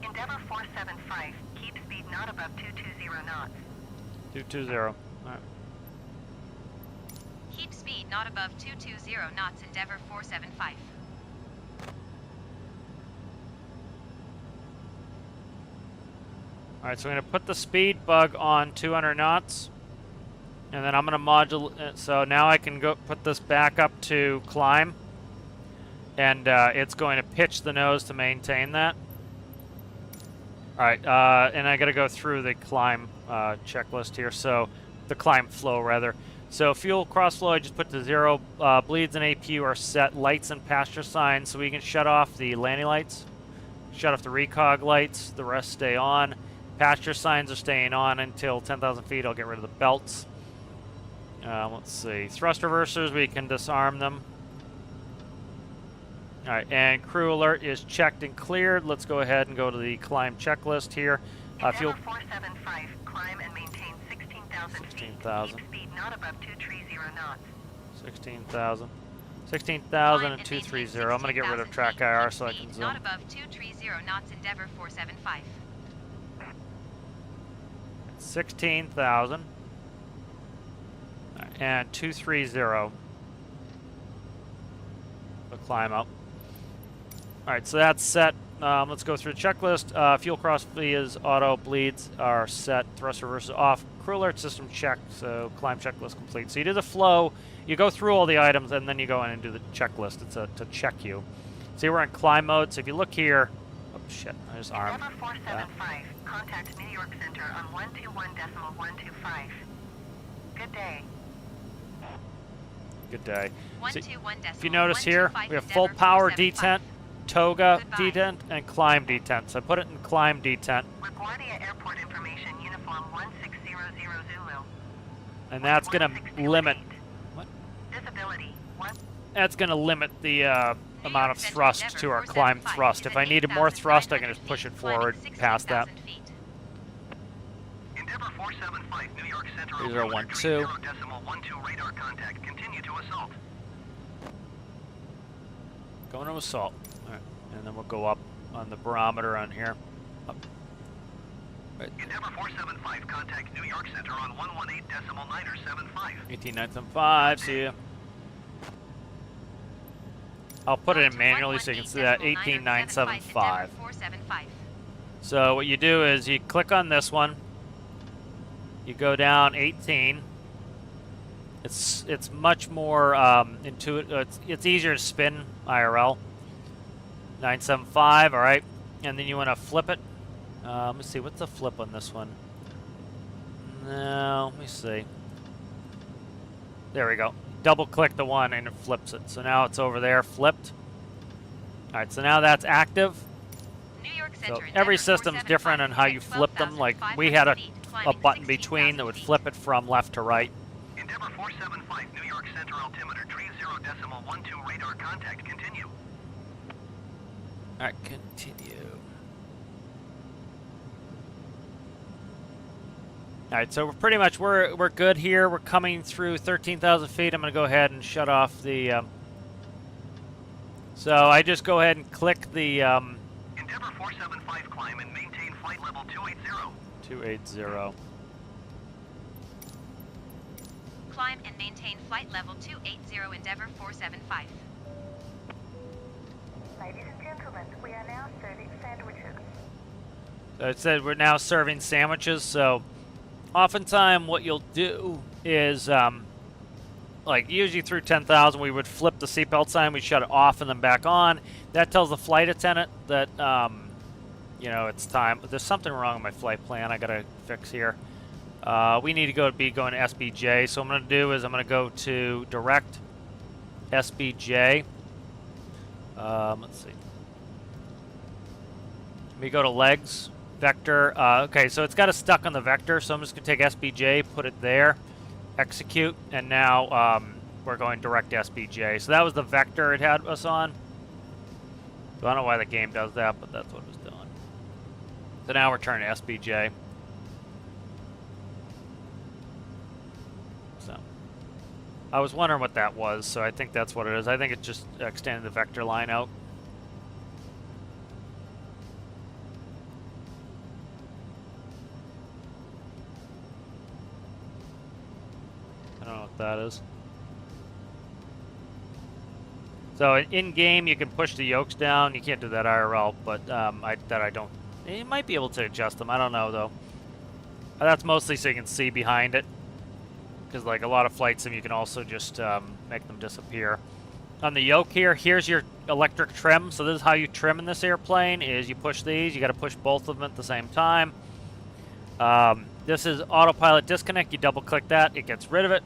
Endeavour 475, keep speed not above 220 knots. 220. Alright. Keep speed not above 220 knots Endeavour 475. Alright, so I'm going to put the speed bug on 200 knots. And then I'm going to modulate. So now I can go put this back up to climb. And it's going to pitch the nose to maintain that. Alright, and I got to go through the climb checklist here. So the climb flow, rather. So fuel cross flow, I just put to 0. Bleeds and APU are set. Lights and pasture signs, so we can shut off the landing lights. Shut off the recog lights. The rest stay on. Pasture signs are staying on until 10,000 feet. I'll get rid of the belts. Let's see. Thrust reversers, we can disarm them. All right, and crew alert is checked and cleared. Let's go ahead and go to the climb checklist here. Fuel 475, climb and maintain 16,000 feet. 16,000. Keep speed not above 230 knots. 16,000. 16,000 and 230. I'm going to get rid of track IR so I can zoom. Not above 230 knots, Endeavour 475. 16,000 and 230. We'll climb up. All right, so that's set. Let's go through the checklist. Fuel cross is auto, bleeds are set, thrust reversers off, crew alert system checked, so climb checklist complete. So you do the flow, you go through all the items, and then you go in and do the checklist. It's to check you. See, we're in climb mode, so if you look here, oh shit, I just armed. Endeavour 475, contact New York Center on 121.125. Good day. Good day. So 121 if you notice here, we have full power detent, toga detent, and climb detent. So I put it in climb detent. LaGuardia Airport Information Uniform 1600 Zulu. And that's going to limit. What? Visibility 1. That's going to limit the amount of thrust to our climb thrust. If I needed more thrust, I can just push it forward past that. Endeavour 475, New York Center. 012. 0.12 radar contact. Continue to assault. Going to assault. All right. And then we'll go up on the barometer on here. Up. Right. Endeavour 475, contact New York Center on 118.975. 18.975, see ya. I'll put it in manually so you can see that, 18.975. So what you do is you click on this one, you go down 18. It's much more intuitive. It's easier to spin IRL. 975, all right. And then you want to flip it. Let me see, what's the flip on this one? No, let me see. There we go. Double click the one and it flips it. So now it's over there, flipped. All right, so now that's active. So every system's different on how you flip them. Like we had a button between that would flip it from left to right. Endeavour 475, New York Center altimeter, 30.12 radar contact. Continue. All right, continue. All right, so we're pretty much we're good here. We're coming through 13,000 feet. I'm going to go ahead and shut off the. So I just go ahead and click the. Endeavour 475, climb and maintain flight level 280. 280. Climb and maintain flight level 280, Endeavour 475. Ladies and gentlemen, we are now serving sandwiches. So it said we're now serving sandwiches. So oftentimes what you'll do is, like usually through 10,000, we would flip the seatbelt sign, we shut it off and then back on. That tells the flight attendant that, you know, it's time. There's something wrong with my flight plan I gotta fix here. We need to be going to SBJ. So what I'm gonna do is I'm gonna go to direct SBJ. Let's see. Let me go to legs, vector. Okay, so it's got us stuck on the vector, so I'm just going to take SBJ, put it there, execute, and now we're going direct SBJ. So that was the vector it had us on. So I don't know why the game does that, but that's what it was doing. So now we're turning to SBJ. So I was wondering what that was, so I think that's what it is. I think it's just extending the vector line out. I don't know what that is. So in game, you can push the yokes down. You can't do that IRL, but I don't. You might be able to adjust them. I don't know though. That's mostly so you can see behind it, because like a lot of flight sim, you can also just make them disappear. On the yoke here, here's your electric trim. So this is how you trim in this airplane: is you push these. You got to push both of them at the same time. This is autopilot disconnect. You double click that, it gets rid of it.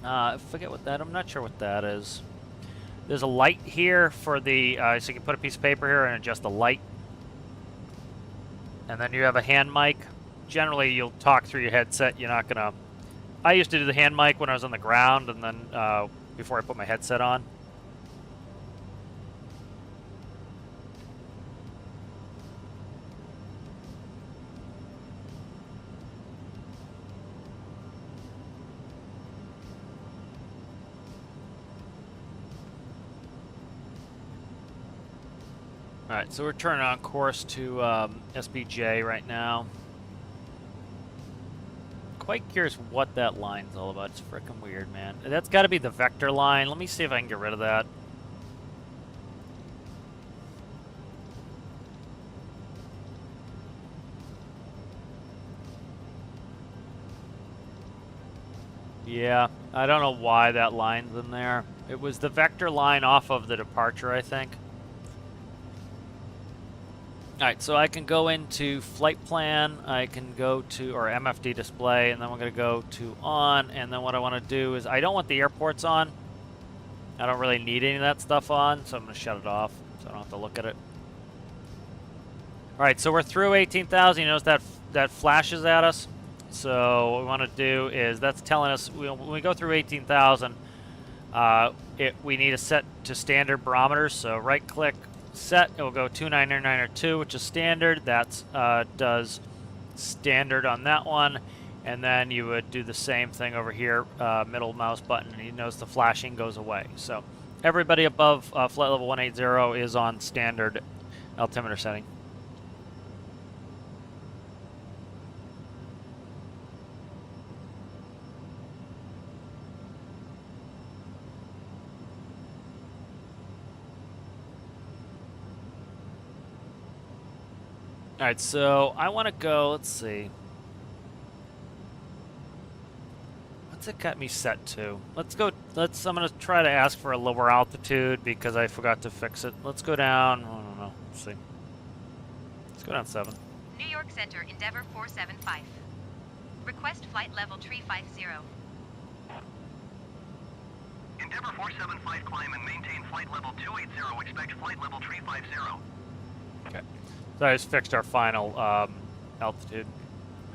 I forget what that. I'm not sure what that is. There's a light here for the. So you can put a piece of paper here and adjust the light. And then you have a hand mic. Generally, you'll talk through your headset. You're not gonna. I used to do the hand mic when I was on the ground, and then before I put my headset on. Alright, so we're turning on course to SBJ right now. Quite curious what that line's all about. It's freaking weird, man. That's got to be the vector line. Let me see if I can get rid of that. Yeah, I don't know why that line's in there. It was the vector line off of the departure, I think. Alright, so I can go into flight plan, I can go to, or MFD display, and then we're going to go to on, and then what I want to do is, I don't want the airports on. I don't really need any of that stuff on, so I'm going to shut it off, so I don't have to look at it. Alright, so we're through 18,000, you notice that flashes at us. So what we want to do is, that's telling us, when we go through 18,000, we need to set to standard barometers, so right click, set, it will go 29902, which is standard. That does standard on that one, and then you would do the same thing over here, middle mouse button, and you notice the flashing goes away. So everybody above flight level 180 is on standard altimeter setting. Alright, so I want to go, let's see. What's it got me set to? Let's go, I'm going to try to ask for a lower altitude because I forgot to fix it. Let's go down, I don't know, let's see. Let's go down 7. New York Center, Endeavour 475. Request flight level 350. Endeavour 475, climb and maintain flight level 280. Expect flight level 350. Okay. So I just fixed our final altitude.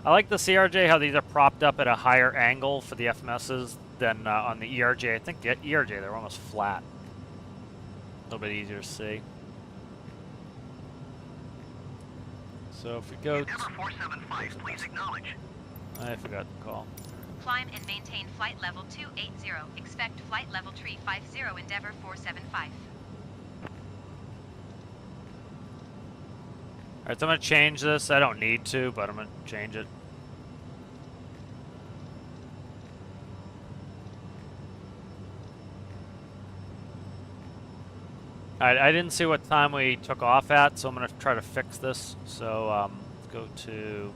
I like the CRJ, how these are propped up at a higher angle for the FMSs than on the ERJ. I think the ERJ, they're almost flat. A little bit easier to see. So if we go... Endeavour 475, please acknowledge. I forgot the call. Climb and maintain flight level 280. Expect flight level 350, Endeavour 475. Alright, so I'm going to change this. I don't need to, but I'm going to change it. Alright, I didn't see what time we took off at, so I'm going to try to fix this. So, let's go to...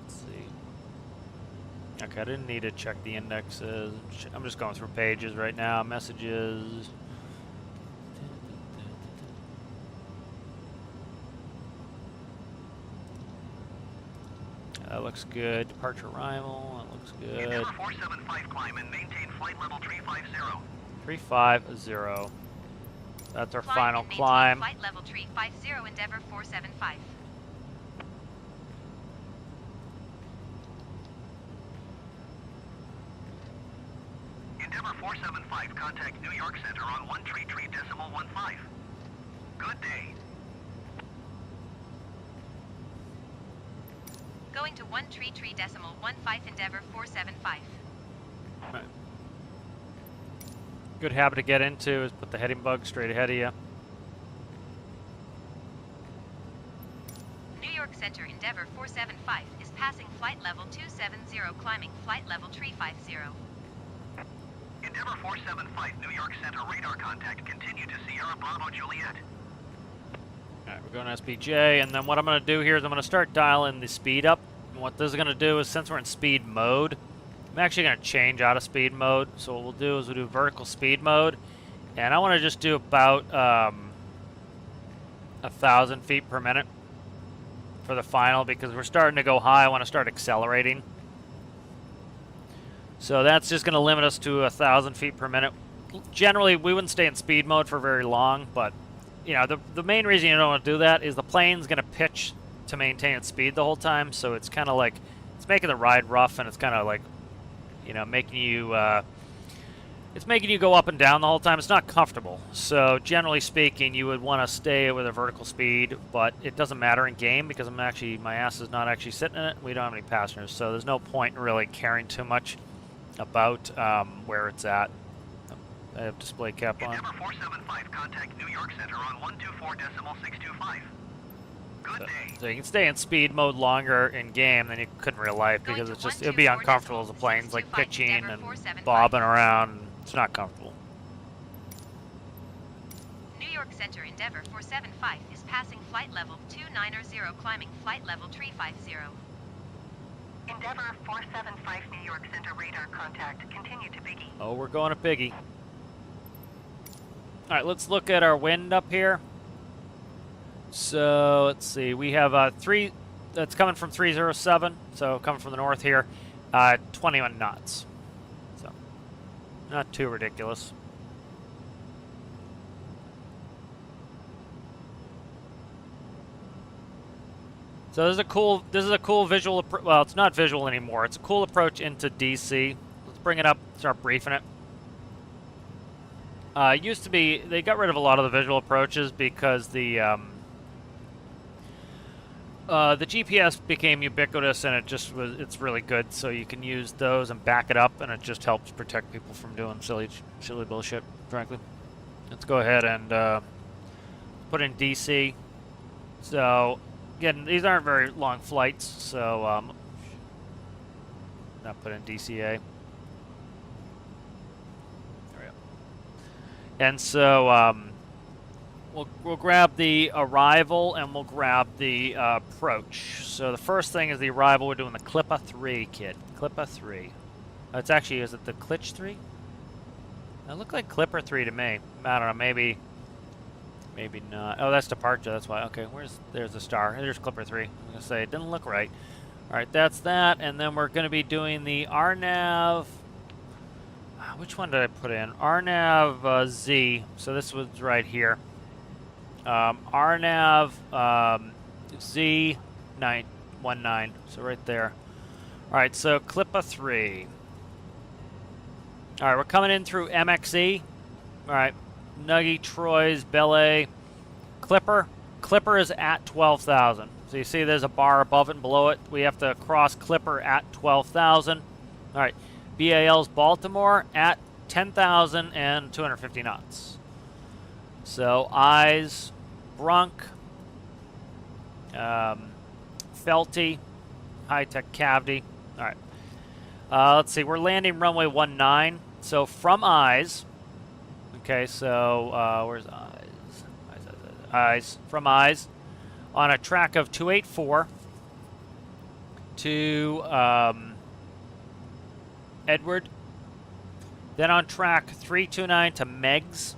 Let's see. Okay, I didn't need to check the indexes. I'm just going through pages right now. Messages... That looks good. Departure arrival. That looks good. Endeavour 475, climb and maintain flight level 350. 350. That's our Climb final and maintain climb. Flight level 350, Endeavour 475. Endeavour 475, contact New York Center on 133.15. Good day. Going to 133.15, Endeavour 475. Right. Good habit to get into is put the heading bug straight ahead of you. New York Center, Endeavour 475 is passing flight level 270, climbing flight level 350. Endeavour 475, New York Center radar contact. Continue to Sierra Bravo Juliet. Alright, we're going to SPJ, and then what I'm going to do here is I'm going to start dialing the speed up. And what this is going to do is, since we're in speed mode, I'm actually going to change out of speed mode. So what we'll do is we'll do vertical speed mode, and I want to just do about 1,000 feet per minute for the final, because we're starting to go high. I want to start accelerating. So that's just going to limit us to 1,000 feet per minute. Generally, we wouldn't stay in speed mode for very long, but you know, the main reason you don't want to do that is the plane's going to pitch to maintain its speed the whole time. So it's kind of like, it's making the ride rough, and it's kind of like, you know, making you it's making you go up and down the whole time. It's not comfortable. So generally speaking, you would want to stay with a vertical speed, but it doesn't matter in game because my ass is not actually sitting in it. We don't have any passengers, so there's no point in really caring too much about where it's at. I have display cap on. Endeavour 475, contact New York Center on 124.625. Good day. So you can stay in speed mode longer in game than you could in real life because it's just, it'd be uncomfortable as the plane's like pitching and bobbing around. It's not comfortable. New York Center Endeavour 475 is passing flight level 290, climbing flight level 350. Endeavour 475 New York Center radar contact. Continue to Biggie. Oh, we're going to Biggie. All right, let's look at our wind up here. So let's see, we have 3. That's coming from 307. So coming from the north here, 21 knots. So not too ridiculous. So this is a cool visual. Well, it's not visual anymore. It's a cool approach into DC. Let's bring it up. Start briefing it. It used to be, they got rid of a lot of the visual approaches because the GPS became ubiquitous, and it's really good. So you can use those and back it up, and it just helps protect people from doing silly bullshit. Frankly, let's go ahead and put in DC. So again, these aren't very long flights, so not put in DCA. And so we'll grab the arrival and we'll grab the approach. So the first thing is the arrival. We're doing the Clippa 3, kid. Clippa 3. It's actually, is it the Klitsch 3? It looked like Clipper 3 to me. I don't know, maybe not. Oh, that's departure, that's why. Okay, there's the star. There's Clipper 3. I'm going to say it didn't look right. All right, that's that. And then we're going to be doing the RNAV. Which one did I put in? RNAV Z. So this was right here. RNAV Z919. So right there. All right, so Clippa 3. All right, we're coming in through MXE. All right, Nuggy, Troy's, Belay, Clipper. Clipper is at 12,000. So you see there's a bar above it and below it. We have to cross Clipper at 12,000. All right. BAL's Baltimore at 10,250 knots. So eyes, Brunk, Felty, high-tech cavity. All right. Let's see. We're landing runway 19. So from eyes. Okay. So where's eyes? Eyes. From eyes on a track of 284 to Edward, then on track 329 to Megs,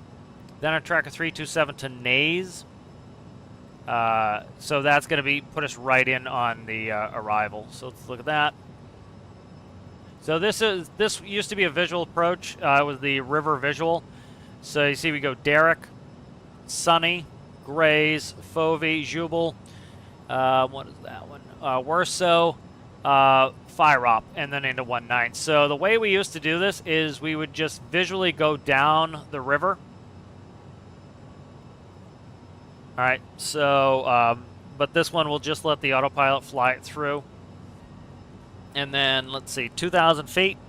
then on track 327 to Nays. So that's going to put us right in on the arrival. So let's look at that. So this used to be a visual approach. It was the river visual. So you see we go Derrick, Sunny, Grays, Fovey, Jubal. What is that one? Werso. Fire up and then into 19. So the way we used to do this is we would just visually go down the river. All right, so but this one will just let the autopilot fly it through. And then let's see, 2,000 feet.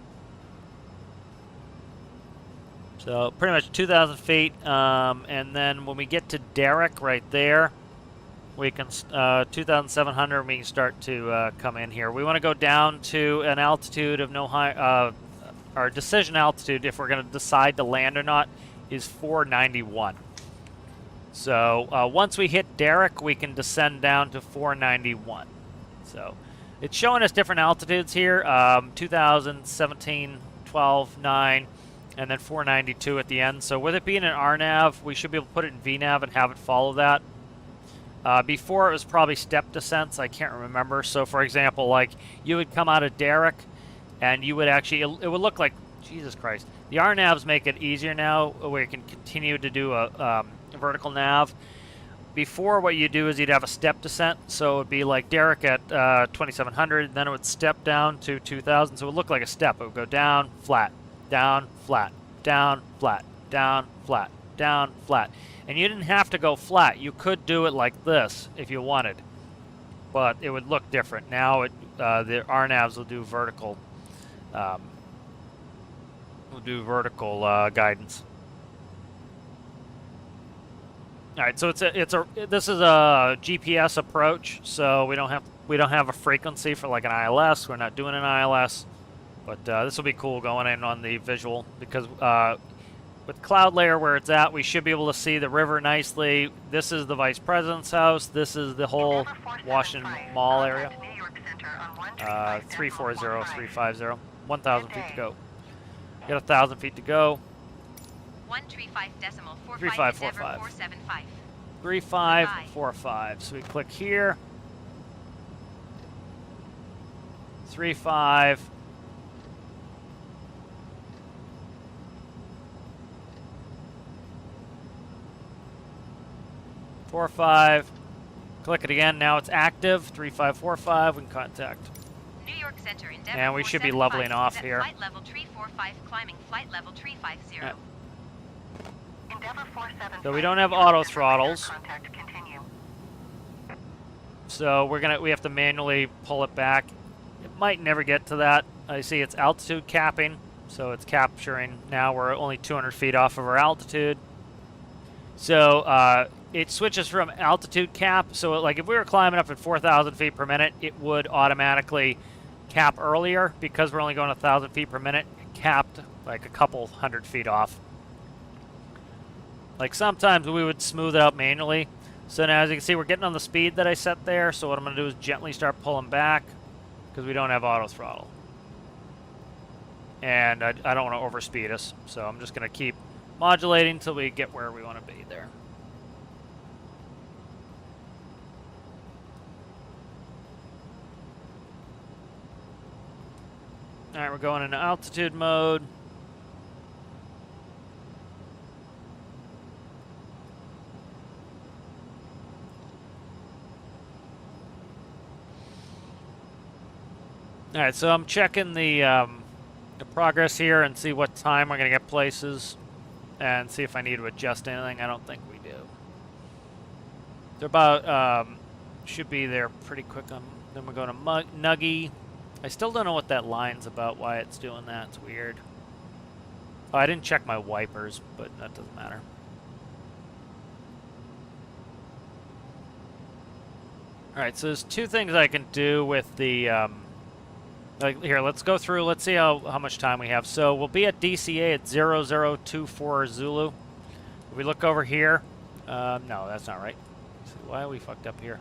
So pretty much 2,000 feet, and then when we get to Derrick right there, we can 2,700. We can start to come in here. We want to go down to an altitude of no high. Our decision altitude, if we're going to decide to land or not, is 491. So once we hit Derrick, we can descend down to 491. So it's showing us different altitudes here: 2017, 12, 9, and then 492 at the end. So with it being an RNAV, we should be able to put it in VNAV and have it follow that. Before it was probably step descents, I can't remember. So for example, like you would come out of Derrick and you would actually, it would look like, Jesus Christ. The RNAVs make it easier now, where you can continue to do a vertical nav. Before, what you do is you'd have a step descent, so it would be like Derek at 2700, then it would step down to 2000, so it would look like a step. It would go down, flat, down, flat, down, flat, down, flat, down, flat. And you didn't have to go flat. You could do it like this if you wanted, but it would look different. Now the RNAVs will do vertical, guidance. All right, so this is a GPS approach, so we don't have a frequency for like an ILS. We're not doing an ILS, but this will be cool going in on the visual, because with cloud layer where it's at, we should be able to see the river nicely. This is the vice president's house. This is the whole Washington Mall area. 340, 350, 1,000 feet to go. Got 1,000 feet to go. 135.45 3545. 475. 3545. So we click here. 35. Four, 5. Click it again. Now it's active. 3545. We can contact. New York Center, Endeavour And we should be leveling off here. Flight level 345, climbing flight level 350. Yeah. Endeavour 475. So we don't have auto throttles. Contact continue. So we have to manually pull it back. It might never get to that. I see it's altitude capping, so it's capturing. Now we're only 200 feet off of our altitude. So it switches from altitude cap. So like if we were climbing up at 4,000 feet per minute, it would automatically cap earlier. Because we're only going 1,000 feet per minute, it capped like a couple hundred feet off. Like sometimes we would smooth it out manually. So now as you can see, we're getting on the speed that I set there. So what I'm going to do is gently start pulling back, because we don't have auto throttle. And I don't want to overspeed us. So I'm just going to keep modulating until we get where we want to be there. All right, we're going into altitude mode. All right, so I'm checking the progress here and see what time we're going to get places, and see if I need to adjust anything. I don't think we do. They're about, should be there pretty quick. Then we're going to Nuggy. I still don't know what that line's about, why it's doing that. It's weird. Oh, I didn't check my wipers, but that doesn't matter. All right, so there's two things I can do with the... like here, let's go through. Let's see how much time we have. So we'll be at DCA at 0024 Zulu. If we look over here, no, that's not right. Why are we fucked up here?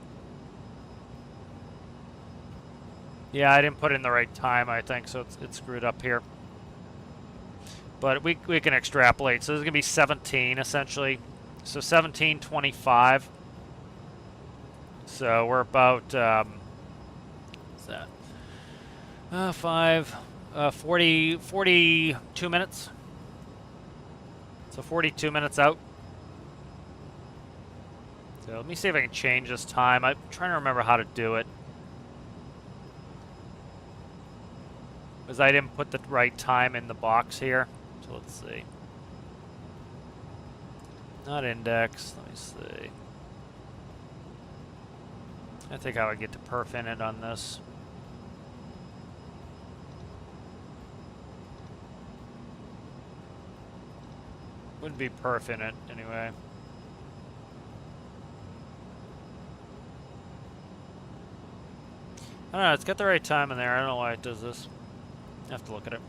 Yeah, I didn't put in the right time, I think, so it's screwed up here. But we can extrapolate. So this is gonna be 17 essentially. So 17:25. So we're about what's that? 42 minutes. So 42 minutes out. So let me see if I can change this time. I'm trying to remember how to do it, because I didn't put the right time in the box here. So let's see. Not index. Let me see. I think I would get to perf in it on this. Wouldn't be perf in it anyway. I don't know, it's got the right time in there. I don't know why it does this. I have to look at it.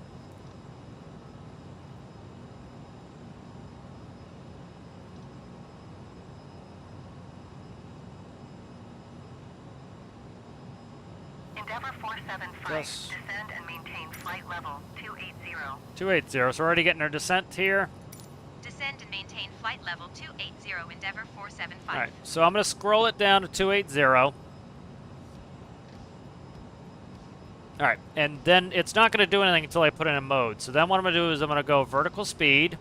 Endeavour 475. Yes. Descend and maintain flight level 280. 280. So we're already getting our descent here. Descend and maintain flight level 280, Endeavour 475. All right, so I'm going to scroll it down to 280. All right, and then it's not going to do anything until I put it in mode. So then what I'm going to do is I'm going to go vertical speed,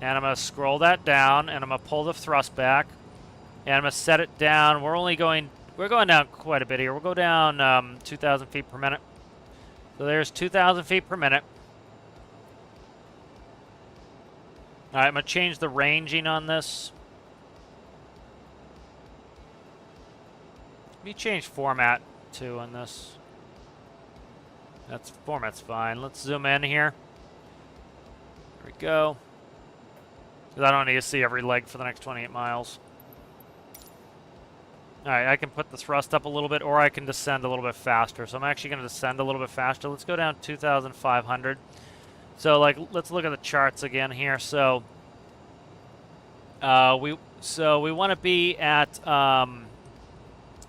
and I'm going to scroll that down, and I'm going to pull the thrust back, and I'm going to set it down. We're going down quite a bit here. We'll go down 2,000 feet per minute. So there's 2,000 feet per minute. All right, I'm going to change the ranging on this. Let me change format too on this. Format's fine. Let's zoom in here. There we go. Because I don't need to see every leg for the next 28 miles. All right, I can put the thrust up a little bit, or I can descend a little bit faster. So I'm actually going to descend a little bit faster. Let's go down 2,500. So let's look at the charts again here. So we want to be at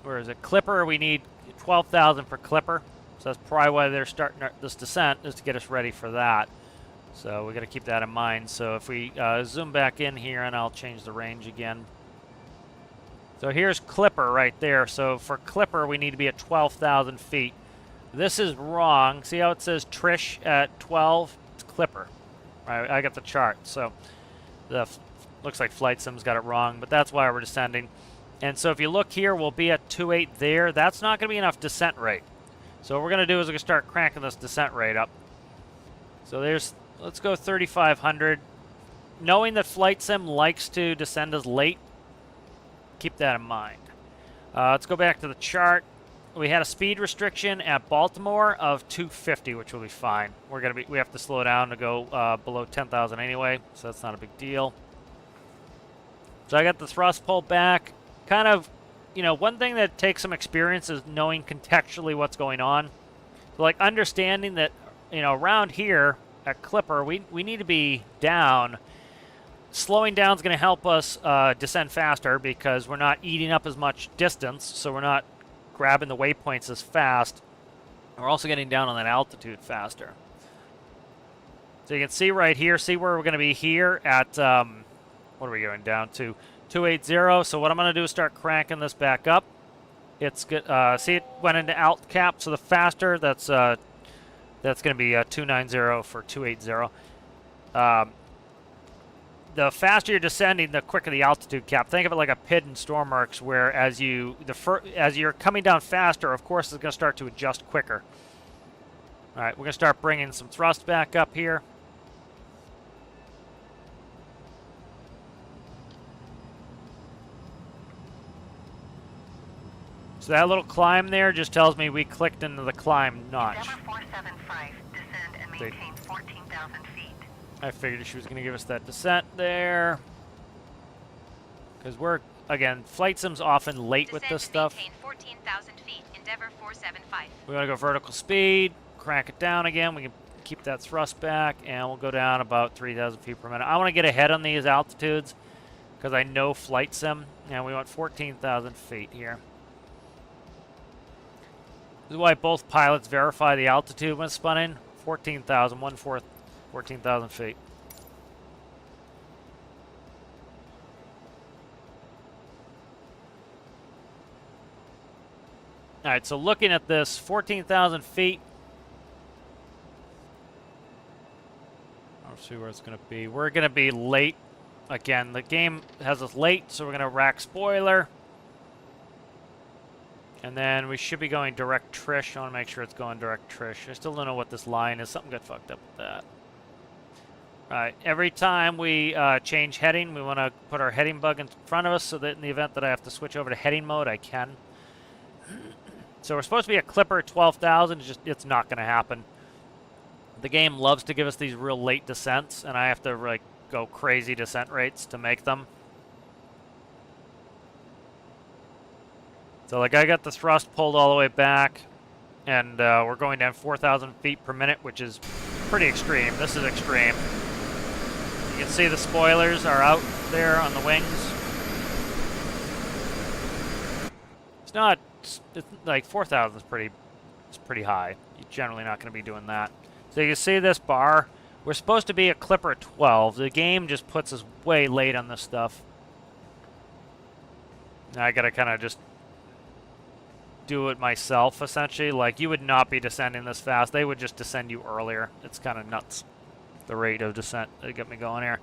where is it? Clipper. We need 12,000 for Clipper. So that's probably why they're starting this descent, is to get us ready for that. So we got to keep that in mind. So if we zoom back in here, and I'll change the range again. So here's Clipper right there. So for Clipper, we need to be at 12,000 feet. This is wrong. See how it says Trish at 12? It's Clipper. Right, I got the chart. So looks like Flight Sim's got it wrong, but that's why we're descending. And so if you look here, we'll be at 2.8 there. That's not going to be enough descent rate. So what we're going to do is we're going to start cranking this descent rate up. So let's go 3,500. Knowing that Flight Sim likes to descend as late, keep that in mind. Let's go back to the chart. We had a speed restriction at Baltimore of 250, which will be fine. We have to slow down to go below 10,000 anyway, so that's not a big deal. So I got the thrust pulled back. Kind of, one thing that takes some experience is knowing contextually what's going on. So like understanding that, around here at Clipper, we need to be down. Slowing down is going to help us descend faster because we're not eating up as much distance, so we're not grabbing the waypoints as fast. We're also getting down on that altitude faster. So you can see right here, see where we're going to be here at, what are we going down to? 280. So what I'm going to do is start cranking this back up. It's good. See, it went into alt cap, so the faster, that's going to be 290 for 280. The faster you're descending, the quicker the altitude cap. Think of it like a PID in Stormworks, where as you're coming down faster, of course, it's going to start to adjust quicker. All right, we're going to start bringing some thrust back up here. So that little climb there just tells me we clicked into the climb notch. Endeavour 475, descend and maintain 14,000 feet. I figured she was going to give us that descent there. Because again, Flight Sim's often late with this stuff. Maintain 14,000 feet. Endeavour 475. We want to go vertical speed, crank it down again. We can keep that thrust back, and we'll go down about 3,000 feet per minute. I want to get ahead on these altitudes because I know Flight Sim, and we want 14,000 feet here. This is why both pilots verify the altitude when spun in. 14,000, 14,000 feet. All right, so looking at this, 14,000 feet. I'll see where it's going to be. We're going to be late. Again, the game has us late, so we're going to rack spoiler. And then we should be going direct Trish. I want to make sure it's going direct Trish. I still don't know what this line is. Something got fucked up with that. All right, every time we change heading, we want to put our heading bug in front of us so that in the event that I have to switch over to heading mode, I can. So we're supposed to be a Clipper 12,000. It's not going to happen. The game loves to give us these real late descents, and I have to go crazy descent rates to make them. So I got the thrust pulled all the way back, and we're going down 4,000 feet per minute, which is pretty extreme. This is extreme. You can see the spoilers are out there on the wings. It's like 4,000 is pretty high. You're generally not going to be doing that. So you can see this bar. We're supposed to be a Clipper at 12. The game just puts us way late on this stuff. Now I got to kind of just do it myself, essentially. Like, you would not be descending this fast. They would just descend you earlier. It's kind of nuts, the rate of descent that got me going here.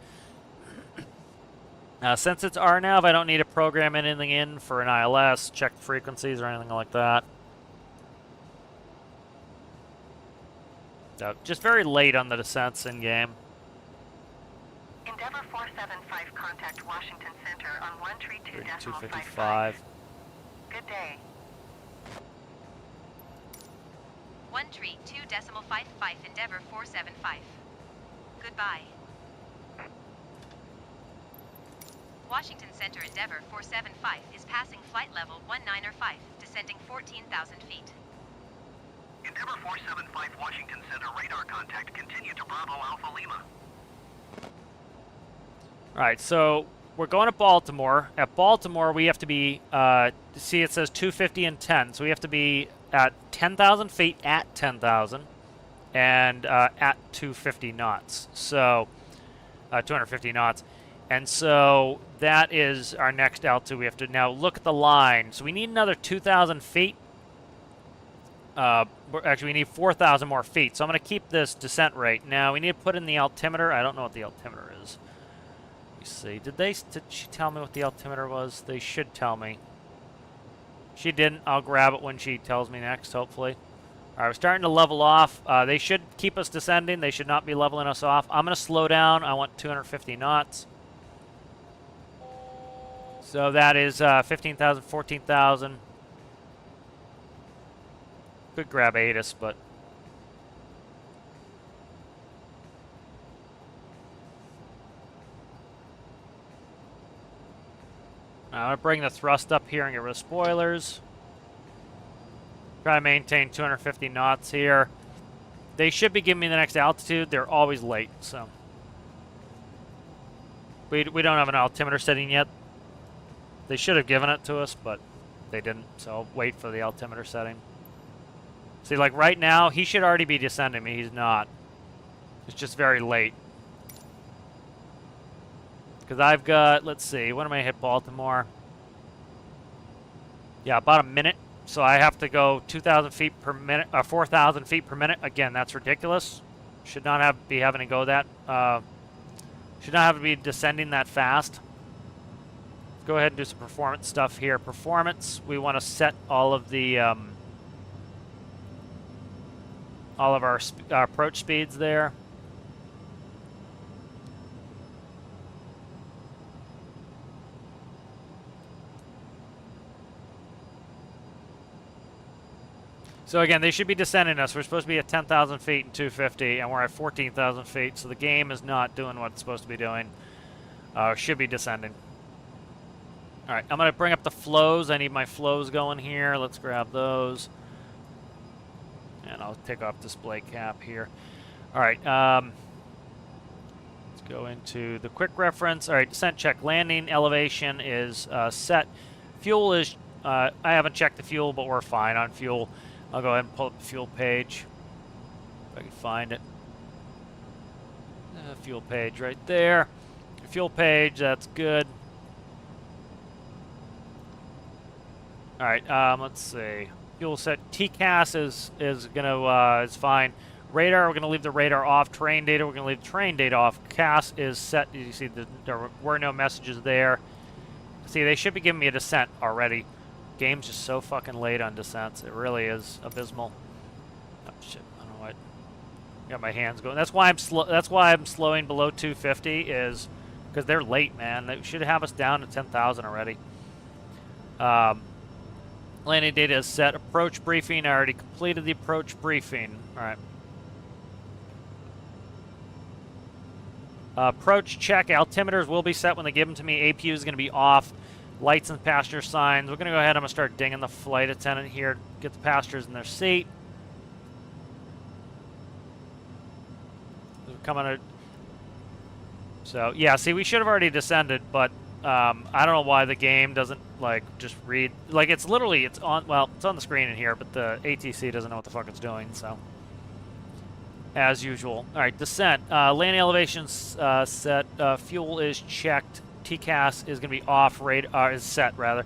Since it's RNAV, I don't need to program anything in for an ILS, check frequencies or anything like that. So, just very late on the descents in-game. Endeavour 475, contact Washington Center on 132.55. 255. Good day. 132.55 Endeavour 475. Goodbye. Washington Center Endeavour 475 is passing flight level 195, descending 14,000 feet. Endeavour 475 Washington Center radar contact. Continue to Bravo Alpha Lima. Alright, so we're going to Baltimore. At Baltimore, we have to be, see it says 250 and 10, so we have to be at 10,000 feet at 10,000 and at 250 knots. So, 250 knots. And so that is our next altitude. We have to now look at the line. So we need another 2,000 feet. Actually, we need 4,000 more feet. So I'm going to keep this descent rate. Now, we need to put in the altimeter. I don't know what the altimeter is. Let me see. Did she tell me what the altimeter was? They should tell me. She didn't. I'll grab it when she tells me next, hopefully. All right, we're starting to level off. They should keep us descending. They should not be leveling us off. I'm going to slow down. I want 250 knots. So that is 15,000, 14,000. Could grab ATIS, but... I'm going to bring the thrust up here and get rid of spoilers. Try to maintain 250 knots here. They should be giving me the next altitude. They're always late, so... We don't have an altimeter setting yet. They should have given it to us, but they didn't, so I'll wait for the altimeter setting. See, like right now, he should already be descending me. He's not. It's just very late. Because I've got, let's see, when am I hit Baltimore? Yeah, about a minute. So I have to go 2,000 feet per minute, 4,000 feet per minute. Again, that's ridiculous. Should not be having to go that, should not have to be descending that fast. Let's go ahead and do some performance stuff here. Performance, we want to set all of the, all of our approach speeds there. So again, they should be descending us. We're supposed to be at 10,000 feet and 250, and we're at 14,000 feet, so the game is not doing what it's supposed to be doing. Should be descending. All right, I'm going to bring up the flows. I need my flows going here. Let's grab those. And I'll take off display cap here. All right, let's go into the quick reference. All right, descent check. Landing elevation is set. Fuel is, I haven't checked the fuel, but we're fine on fuel. I'll go ahead and pull up the fuel page, if I can find it. Fuel page right there. Fuel page, that's good. All right, let's see. Fuel set. TCAS is fine. Radar, we're gonna leave the radar off. Terrain data, we're gonna leave terrain data off. CAS is set. You see, there were no messages there. See, they should be giving me a descent already. Game's just so fucking late on descents. It really is abysmal. Oh shit! I don't know what. Got my hands going. That's why I'm slow. That's why I'm slowing below 250 is because they're late, man. They should have us down to 10,000 already. Landing data is set. Approach briefing. I already completed the approach briefing. All right. Approach check. Altimeters will be set when they give them to me. APU is going to be off. Lights and passenger signs. We're going to go ahead. I'm going to start dinging the flight attendant here. Get the passengers in their seat. We're coming to... So, yeah, see, we should have already descended, but I don't know why the game doesn't, like, just read... Like, it's literally, it's on... Well, it's on the screen in here, but the ATC doesn't know what the fuck it's doing, so... As usual. All right, descent. Landing elevations set. Fuel is checked. TCAS is going to be off. Radar is set, rather.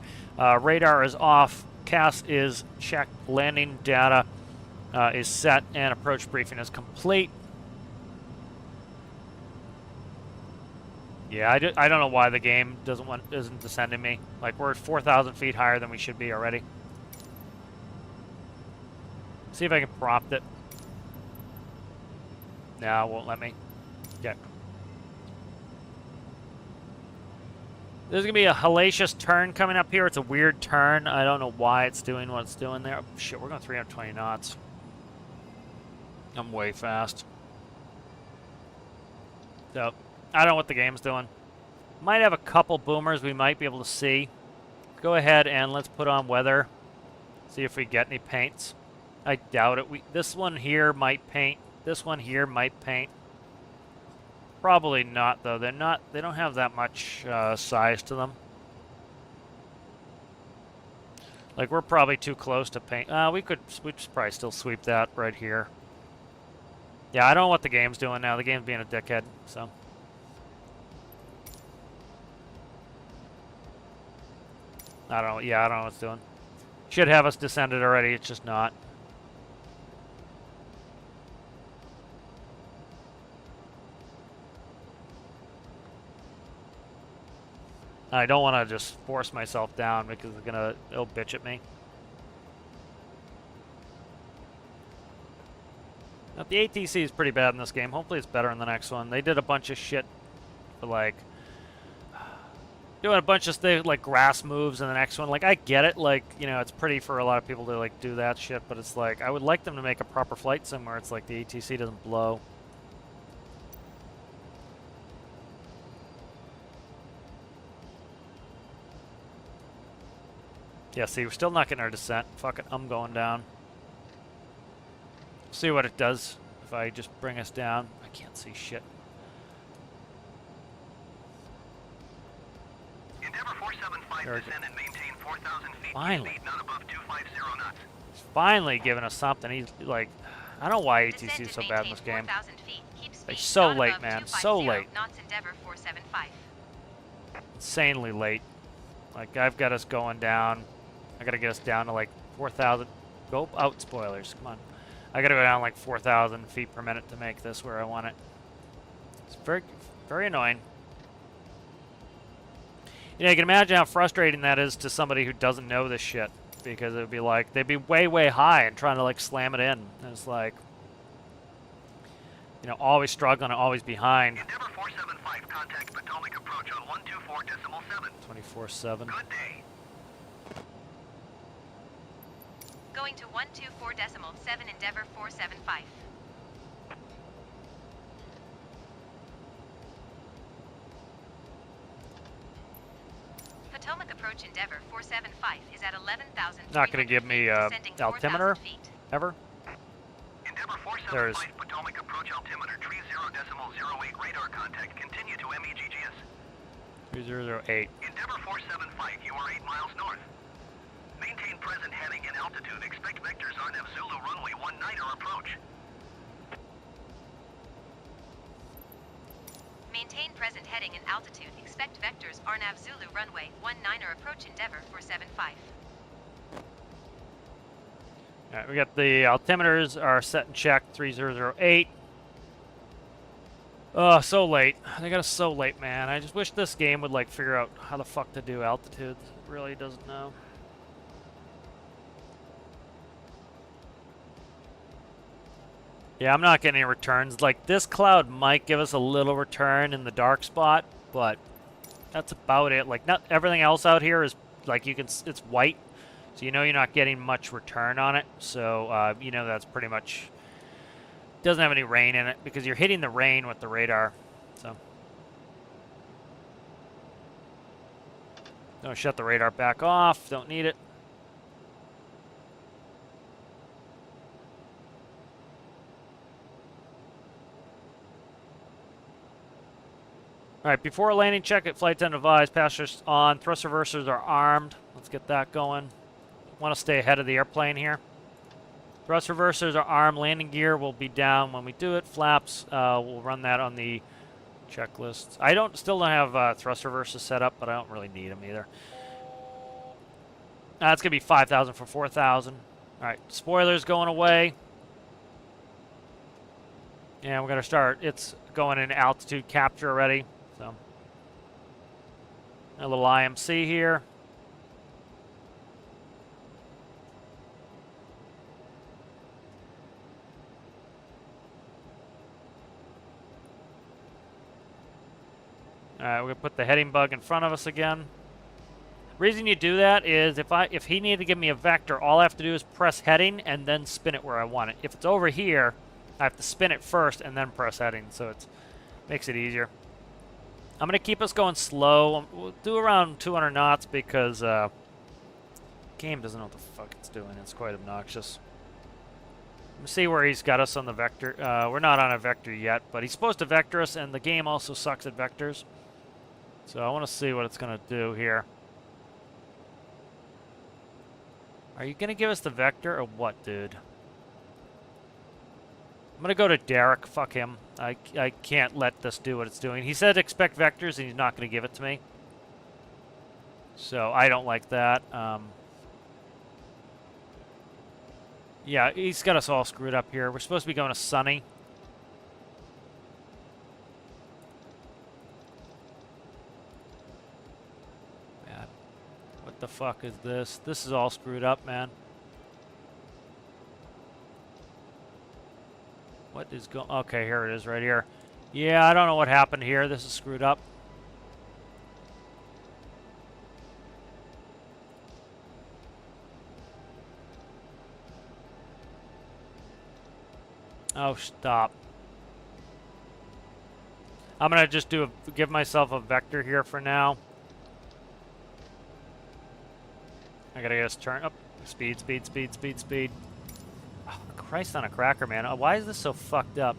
Radar is off. forecast is checked. Landing data is set, and approach briefing is complete. Yeah, I don't know why the game isn't descending me. Like, we're 4,000 feet higher than we should be already. See if I can prompt it. No, it won't let me. Okay. There's going to be a hellacious turn coming up here. It's a weird turn. I don't know why it's doing what it's doing there. Oh, shit, we're going 320 knots. I'm way fast. So, I don't know what the game's doing. Might have a couple boomers we might be able to see. Go ahead and let's put on weather. See if we get any paints. I doubt it. This one here might paint. This one here might paint. Probably not, though. They don't have that much size to them. Like, we're probably too close to paint. We could probably still sweep that right here. Yeah, I don't know what the game's doing now. The game's being a dickhead, so. I don't know. Yeah, I don't know what it's doing. Should have us descended already. It's just not. I don't want to just force myself down because it'll bitch at me. Now, the ATC is pretty bad in this game. Hopefully it's better in the next one. They did a bunch of shit for, like, doing a bunch of things like grass moves in the next one. Like, I get it. Like, you know, it's pretty for a lot of people to, like, do that shit. But it's like, I would like them to make a proper flight sim where it's like the ATC doesn't blow. Yeah, see, we're still not getting our descent. Fuck it, I'm going down. See what it does if I just bring us down. I can't see shit. Endeavor 475 descend and maintain 4,000 feet. Finally. Speed not above 250 knots. He's finally giving us something. He's like, I don't know why ATC is so bad in this game. Like, so late, man. So late. Insanely late. Like, I've got us going down. I gotta get us down to like 4,000. Go out, spoilers. Come on. I gotta go down like 4,000 feet per minute to make this where I want it. It's very, very annoying. You know, you can imagine how frustrating that is to somebody who doesn't know this shit. Because it would be like, they'd be way, way high and trying to like slam it in. And it's like, you know, always struggling and always behind. Endeavor 475, contact Potomac approach on 124.7. 24/7. Good day. Going to 124.7 Endeavor 475. Potomac approach Endeavor 475 is at 11,000. Not going to give me altimeter ever. Endeavor 475 Potomac approach altimeter 30.08 radar contact. Continue to MEGGS. 3008. Endeavor 475, you are 8 miles north. Maintain present heading and altitude. Expect vectors RNAV Zulu runway 19er approach. Maintain present heading and altitude. Expect vectors RNAV Zulu runway 19er approach Endeavor 475. Alright, we got the altimeters are set and checked 3008. Oh, so late. They got us so late, man. I just wish this game would like figure out how the fuck to do altitudes. It really doesn't know. Yeah, I'm not getting any returns. Like, this cloud might give us a little return in the dark spot, but that's about it. Like, not everything else out here is, like, it's white, so you know you're not getting much return on it. So, you know that's pretty much, doesn't have any rain in it, because you're hitting the rain with the radar, so. Don't shut the radar back off, don't need it. All right, before landing, check it. Flight attendant advised. Passengers on. Thrust reversers are armed. Let's get that going. Want to stay ahead of the airplane here. Thrust reversers are armed. Landing gear will be down when we do it. Flaps, we'll run that on the checklist. Still don't have thrust reversers set up, but I don't really need them either. That's going to be 5,000 for 4,000. All right, spoilers going away. And we're going to start. It's going in altitude capture already. So, a little IMC here. All right, we're going to put the heading bug in front of us again. Reason you do that is if he needed to give me a vector, all I have to do is press heading and then spin it where I want it. If it's over here, I have to spin it first and then press heading, so it makes it easier. I'm going to keep us going slow. We'll do around 200 knots because game doesn't know what the fuck it's doing. It's quite obnoxious. Let's see where he's got us on the vector. We're not on a vector yet, but he's supposed to vector us, and the game also sucks at vectors. So I want to see what it's going to do here. Are you going to give us the vector or what, dude? I'm going to go to Derek. Fuck him. I can't let this do what it's doing. He said expect vectors, and he's not going to give it to me. So I don't like that. Yeah, he's got us all screwed up here. We're supposed to be going to Sunny. What the fuck is this? This is all screwed up, man. What is going... Okay, here it is right here. Yeah, I don't know what happened here. This is screwed up. Oh, stop. I'm going to just give myself a vector here for now. I gotta get us turn up. Speed, speed, speed, speed, speed. Oh, Christ on a cracker, man. Why is this so fucked up?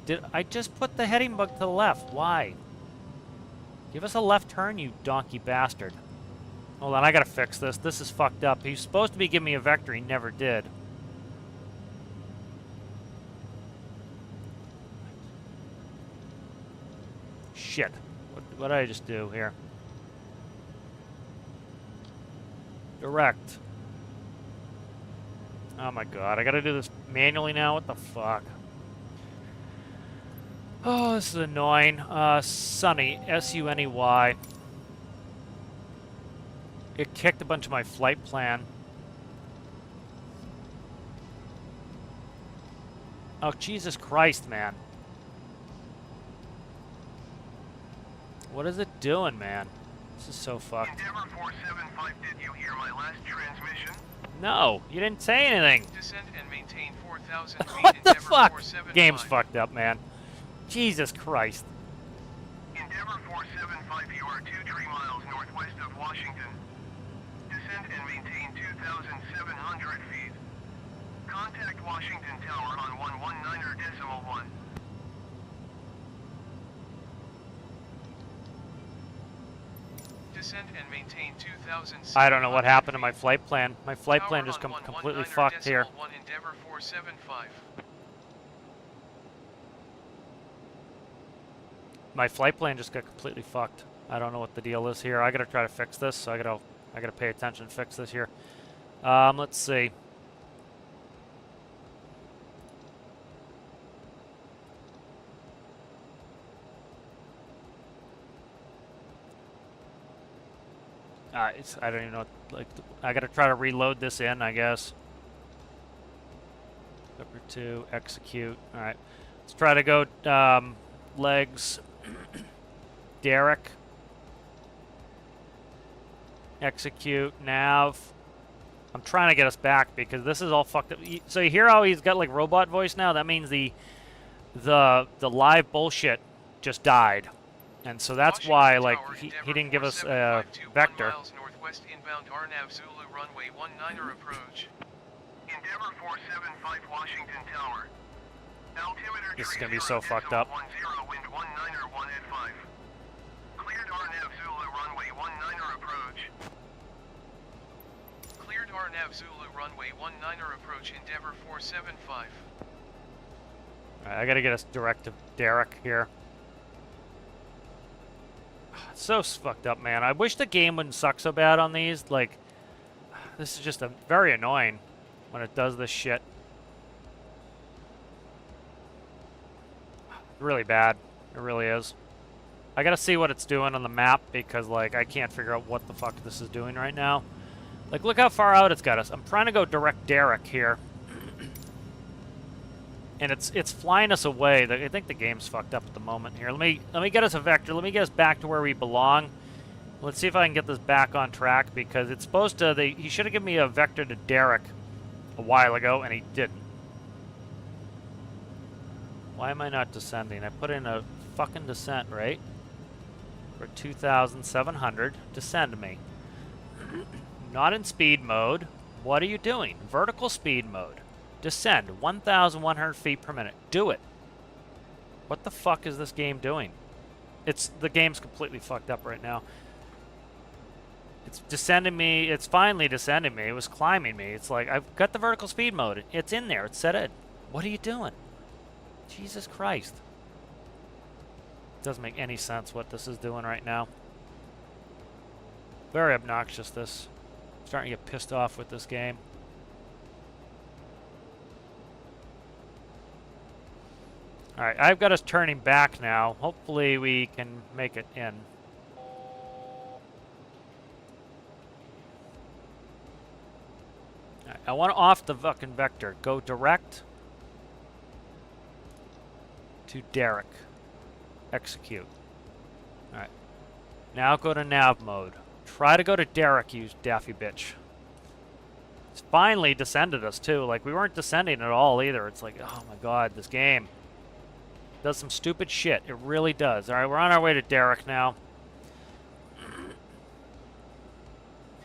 Did I just put the heading bug to the left? Why? Give us a left turn, you donkey bastard. Hold on, I gotta fix this. This is fucked up. He's supposed to be giving me a vector. He never did. Shit. What did I just do here? Direct. Oh my god, I gotta do this manually now? What the fuck? Oh, this is annoying. Sunny, S-U-N-E-Y. It kicked a bunch of my flight plan. Oh, Jesus Christ, man. What is it doing, man? This is so fucked. Endeavor 475, did you hear my last transmission? No, you didn't say anything. Descend and maintain 4,000 feet. What the Endeavor fuck? 475. Game's fucked up, man. Jesus Christ. Endeavor 475, you are 2 miles northwest of Washington. Descend and maintain 2,700 feet. Contact Washington Tower on 119.1. Descend and maintain 2,000. I don't know what happened to my flight plan. My flight plan just completely fucked here. Endeavor 475. My flight plan just got completely fucked. I don't know what the deal is here. I gotta try to fix this. So I gotta pay attention and fix this here. Let's see. I don't even know. I gotta try to reload this in, I guess. Number 2, execute. All right, let's try to go legs. Derek. Execute nav. I'm trying to get us back because this is all fucked up. So you hear how he's got like robot voice now? That means the live bullshit just died. And so that's why, like, he didn't give us a vector. Northwest inbound RNAV Zulu runway 19er approach. Endeavor 475 Washington Tower. Altimeter This is gonna be so fucked up. 10 wind 19er 1 at 5. Cleared RNAV Zulu runway 19er approach. Cleared RNAV Zulu runway 19er approach. Endeavor 475. All right, I gotta get us direct to Derek here. So fucked up, man. I wish the game wouldn't suck so bad on these. Like, this is just very annoying when it does this shit. Really bad. It really is. I gotta see what it's doing on the map because, like, I can't figure out what the fuck this is doing right now. Like, look how far out it's got us. I'm trying to go direct Derek here. And it's flying us away. I think the game's fucked up at the moment here. Let me get us a vector. Let me get us back to where we belong. Let's see if I can get this back on track because it's supposed to... He should have given me a vector to Derek a while ago, and he didn't. Why am I not descending? I put in a fucking descent, right? For 2,700. Descend me. Not in speed mode. What are you doing? Vertical speed mode. Descend 1,100 feet per minute. Do it. What the fuck is this game doing? The game's completely fucked up right now. It's descending me. It's finally descending me. It was climbing me. It's like, I've got the vertical speed mode. It's in there. It's set in. What are you doing? Jesus Christ. Doesn't make any sense what this is doing right now. Very obnoxious, this. I'm starting to get pissed off with this game. Alright, I've got us turning back now. Hopefully we can make it in. Right, I want to off the fucking vector. Go direct to Derek. Execute. Alright. Now go to nav mode. Try to go to Derek, you daffy bitch. It's finally descended us too. Like, we weren't descending at all either. It's like, oh my god, this game does some stupid shit. It really does. Alright, we're on our way to Derek now.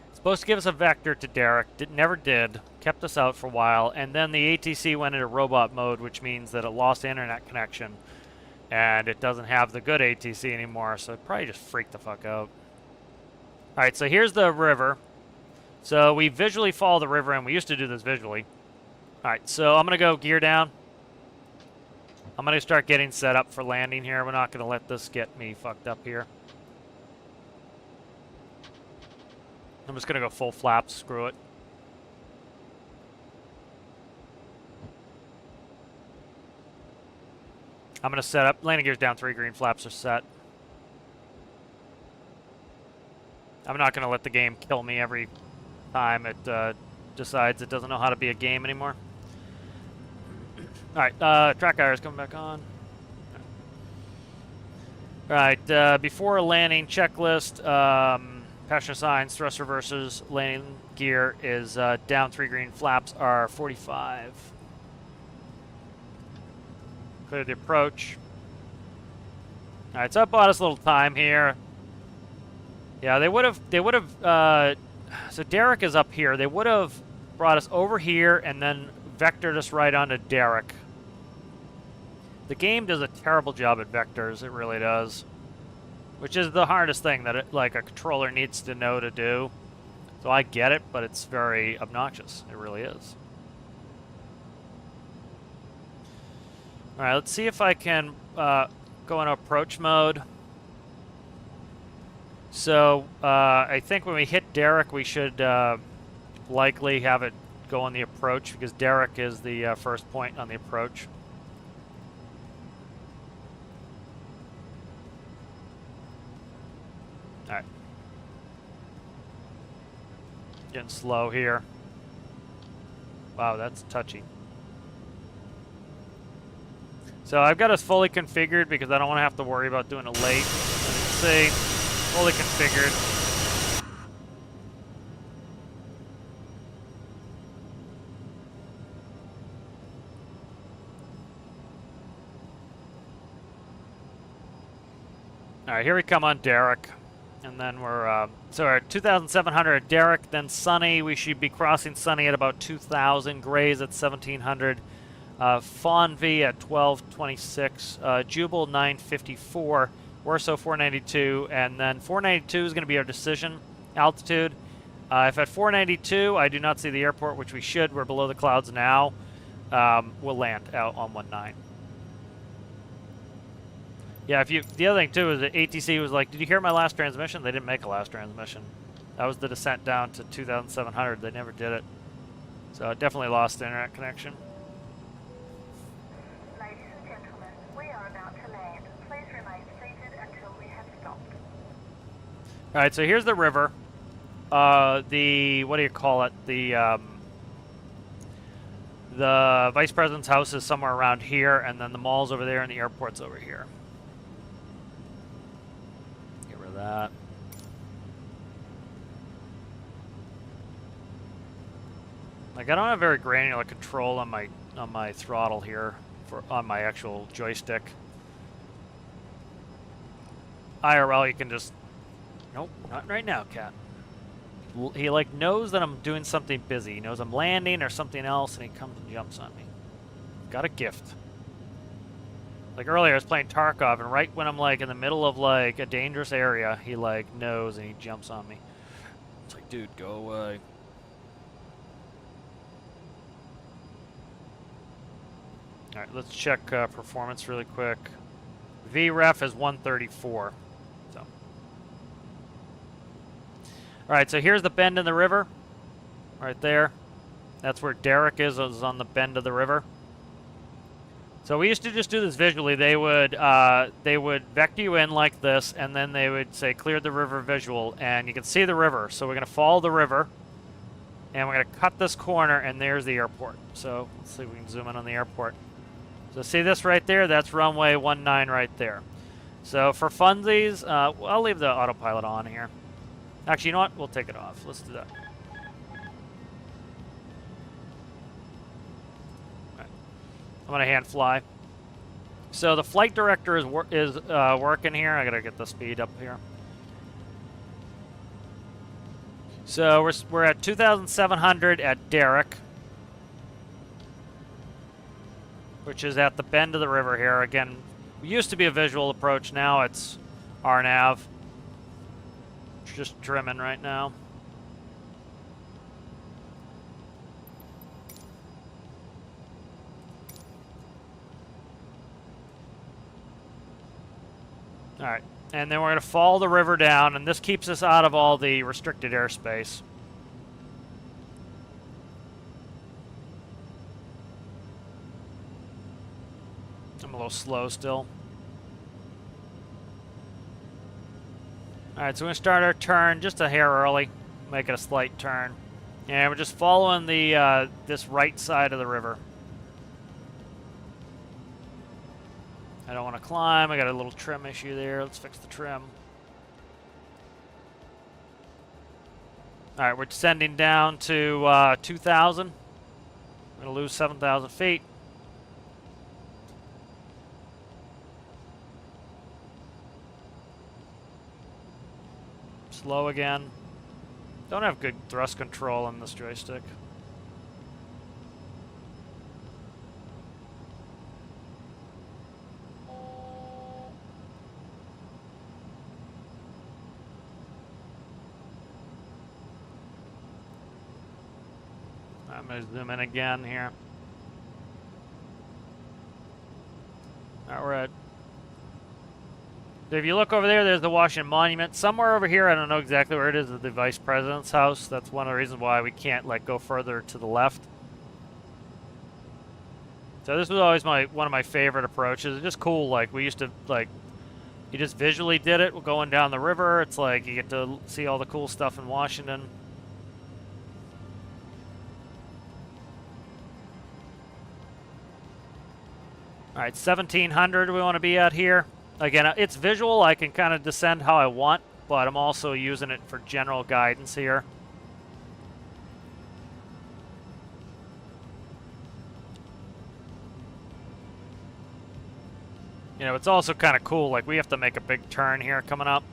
It's supposed to give us a vector to Derek. Never did. Kept us out for a while. And then the ATC went into robot mode, which means that it lost internet connection. And it doesn't have the good ATC anymore, so it probably just freaked the fuck out. Alright, so here's the river. So we visually follow the river, and we used to do this visually. Alright, so I'm going to go gear down. I'm going to start getting set up for landing here. We're not going to let this get me fucked up here. I'm just going to go full flaps. Screw it. I'm going to set up. Landing gear's down 3. Green flaps are set. I'm not going to let the game kill me every time it decides it doesn't know how to be a game anymore. Alright, track hours coming back on. Alright, before landing checklist, passenger signs, thrust reversers, landing gear is down 3. Green flaps are 45. Clear the approach. Alright, so I bought us a little time here. Yeah, they would have, so Derek is up here. They would have brought us over here and then vectored us right onto Derek. The game does a terrible job at vectors, it really does. Which is the hardest thing that a controller needs to know to do. So I get it, but it's very obnoxious. It really is. Alright, let's see if I can go into approach mode. So, I think when we hit Derek, we should likely have it go on the approach, because Derek is the first point on the approach. Alright. Getting slow here. Wow, that's touchy. So I've got us fully configured because I don't want to have to worry about doing it late. Let's see. Fully configured. Alright, here we come on Derek. And then we're, so we're at 2,700 at Derek, then Sunny. We should be crossing Sunny at about 2,000. Grays at 1,700. Fawn V at 1226. Jubal 954. Warsaw 492, and then 492 is going to be our decision altitude. If at 492 I do not see the airport, which we should, we're below the clouds now, we'll land out on 19. Yeah, if you, the other thing too is that ATC was like, did you hear my last transmission? They didn't make a last transmission. That was the descent down to 2,700. They never did it. So it definitely lost the internet connection. Ladies and gentlemen, we are about to land. Please remain seated until we have stopped. All right, so here's the river. What do you call it? The vice president's house is somewhere around here, and then the mall's over there, and the airport's over here. Get rid of that. Like, I don't have very granular control on my throttle here on my actual joystick. IRL, you can just, nope, not right now, cat. He like knows that I'm doing something busy. He knows I'm landing or something else, and he comes and jumps on me. Got a gift. Like earlier, I was playing Tarkov, and right when I'm like in the middle of like a dangerous area, he like knows and he jumps on me. It's like, dude, go away. All right, let's check performance really quick. VREF is 134. So. All right, so here's the bend in the river, right there. That's where Derek is on the bend of the river. So we used to just do this visually. They would vector you in like this, and then they would say clear the river visual, and you can see the river. So we're gonna follow the river, and we're gonna cut this corner, and there's the airport. So let's see if we can zoom in on the airport. So see this right there? That's runway 19 right there. So for funsies, I'll leave the autopilot on here. Actually, you know what? We'll take it off. Let's do that. Right. I'm gonna hand fly. So the flight director is working here. I gotta get the speed up here. So we're at 2,700 at Derek, which is at the bend of the river here. Again, it used to be a visual approach. Now it's RNAV. Just trimming right now. All right, and then we're going to follow the river down, and this keeps us out of all the restricted airspace. I'm a little slow still. All right, so we're gonna start our turn just a hair early, make it a slight turn, and we're just following the this right side of the river. I don't want to climb. I got a little trim issue there. Let's fix the trim. All right, we're descending down to 2,000. We're gonna lose 7,000 feet. Slow again. Don't have good thrust control on this joystick. I'm going to zoom in again here. All right, we're at. So if you look over there, there's the Washington Monument. Somewhere over here, I don't know exactly where it is the Vice President's house. That's one of the reasons why we can't like go further to the left. So this was always one of my favorite approaches. It's just cool. Like we used to like, you just visually did it going down the river. It's like you get to see all the cool stuff in Washington. All right, 1,700 we want to be at here. Again, it's visual. I can kind of descend how I want, but I'm also using it for general guidance here. You know, it's also kind of cool. Like, we have to make a big turn here coming up.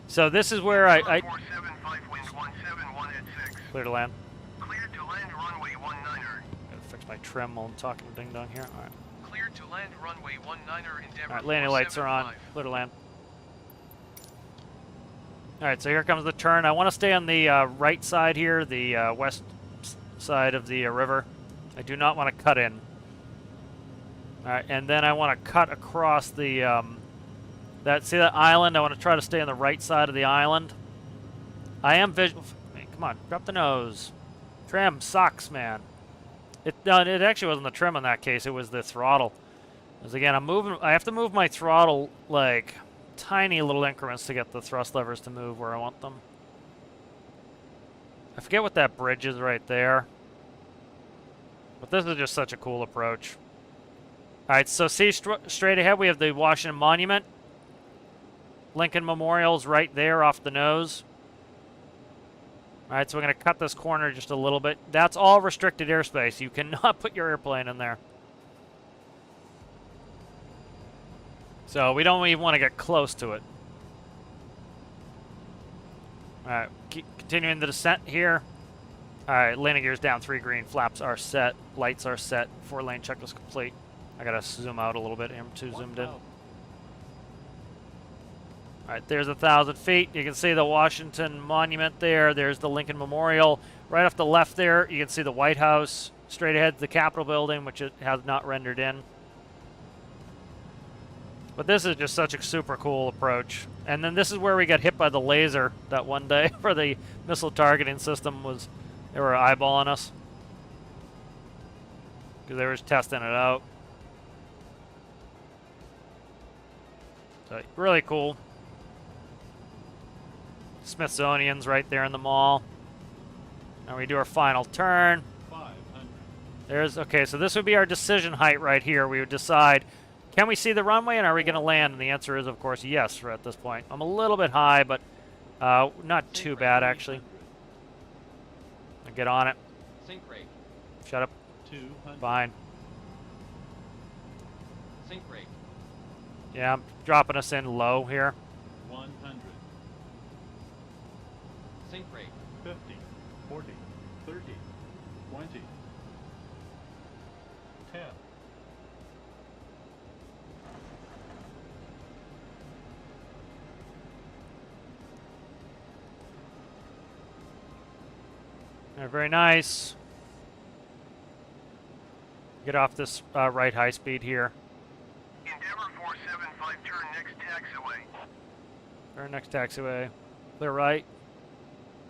So this is where I 475 wind 171 at 6. clear to land. Cleared to land runway 19er. Gotta fix my trim while I'm talking to Ding Dong here. All right. Cleared to land runway 19er Endeavor. All right, landing lights are on. Clear to land. All right, so here comes the turn. I want to stay on the right side here, the west side of the river. I do not want to cut in. All right, and then I want to cut across the see that island? I want to try to stay on the right side of the island. I am visual. Come on, drop the nose. Trim sucks, man. It actually wasn't the trim in that case. It was the throttle. Because again, I'm moving. I have to move my throttle like tiny little increments to get the thrust levers to move where I want them. I forget what that bridge is right there. But this is just such a cool approach. All right, so see straight ahead we have the Washington Monument. Lincoln Memorial's right there off the nose. All right, so we're going to cut this corner just a little bit. That's all restricted airspace. You cannot put your airplane in there. So we don't even want to get close to it. All right, continuing the descent here. All right, landing gear's down, 3 green. Flaps are set. Lights are set. 4-lane checklist complete. I got to zoom out a little bit. I'm too zoomed in. All right, there's 1,000 feet. You can see the Washington Monument there. There's the Lincoln Memorial. Right off the left there, you can see the White House. Straight ahead, the Capitol building, which it has not rendered in. But this is just such a super cool approach. And then this is where we got hit by the laser that one day where the missile targeting system was, they were eyeballing us. Because they were just testing it out. So really cool. Smithsonian's right there in the mall. Now we do our final turn. 500. There's, okay, so this would be our decision height right here. We would decide, can we see the runway and are we going to land? And the answer is, of course, yes at this point. I'm a little bit high, but not too bad, actually. I'll get on it. Sync rate. Shut up. 200. Fine. Sync rate. Yeah, I'm dropping us in low here. 100. Sync rate. 50, 40, 30, 20, 10. Very nice. Get off this right high speed here. Endeavor 475, turn next taxiway. Our next taxiway. Clear right.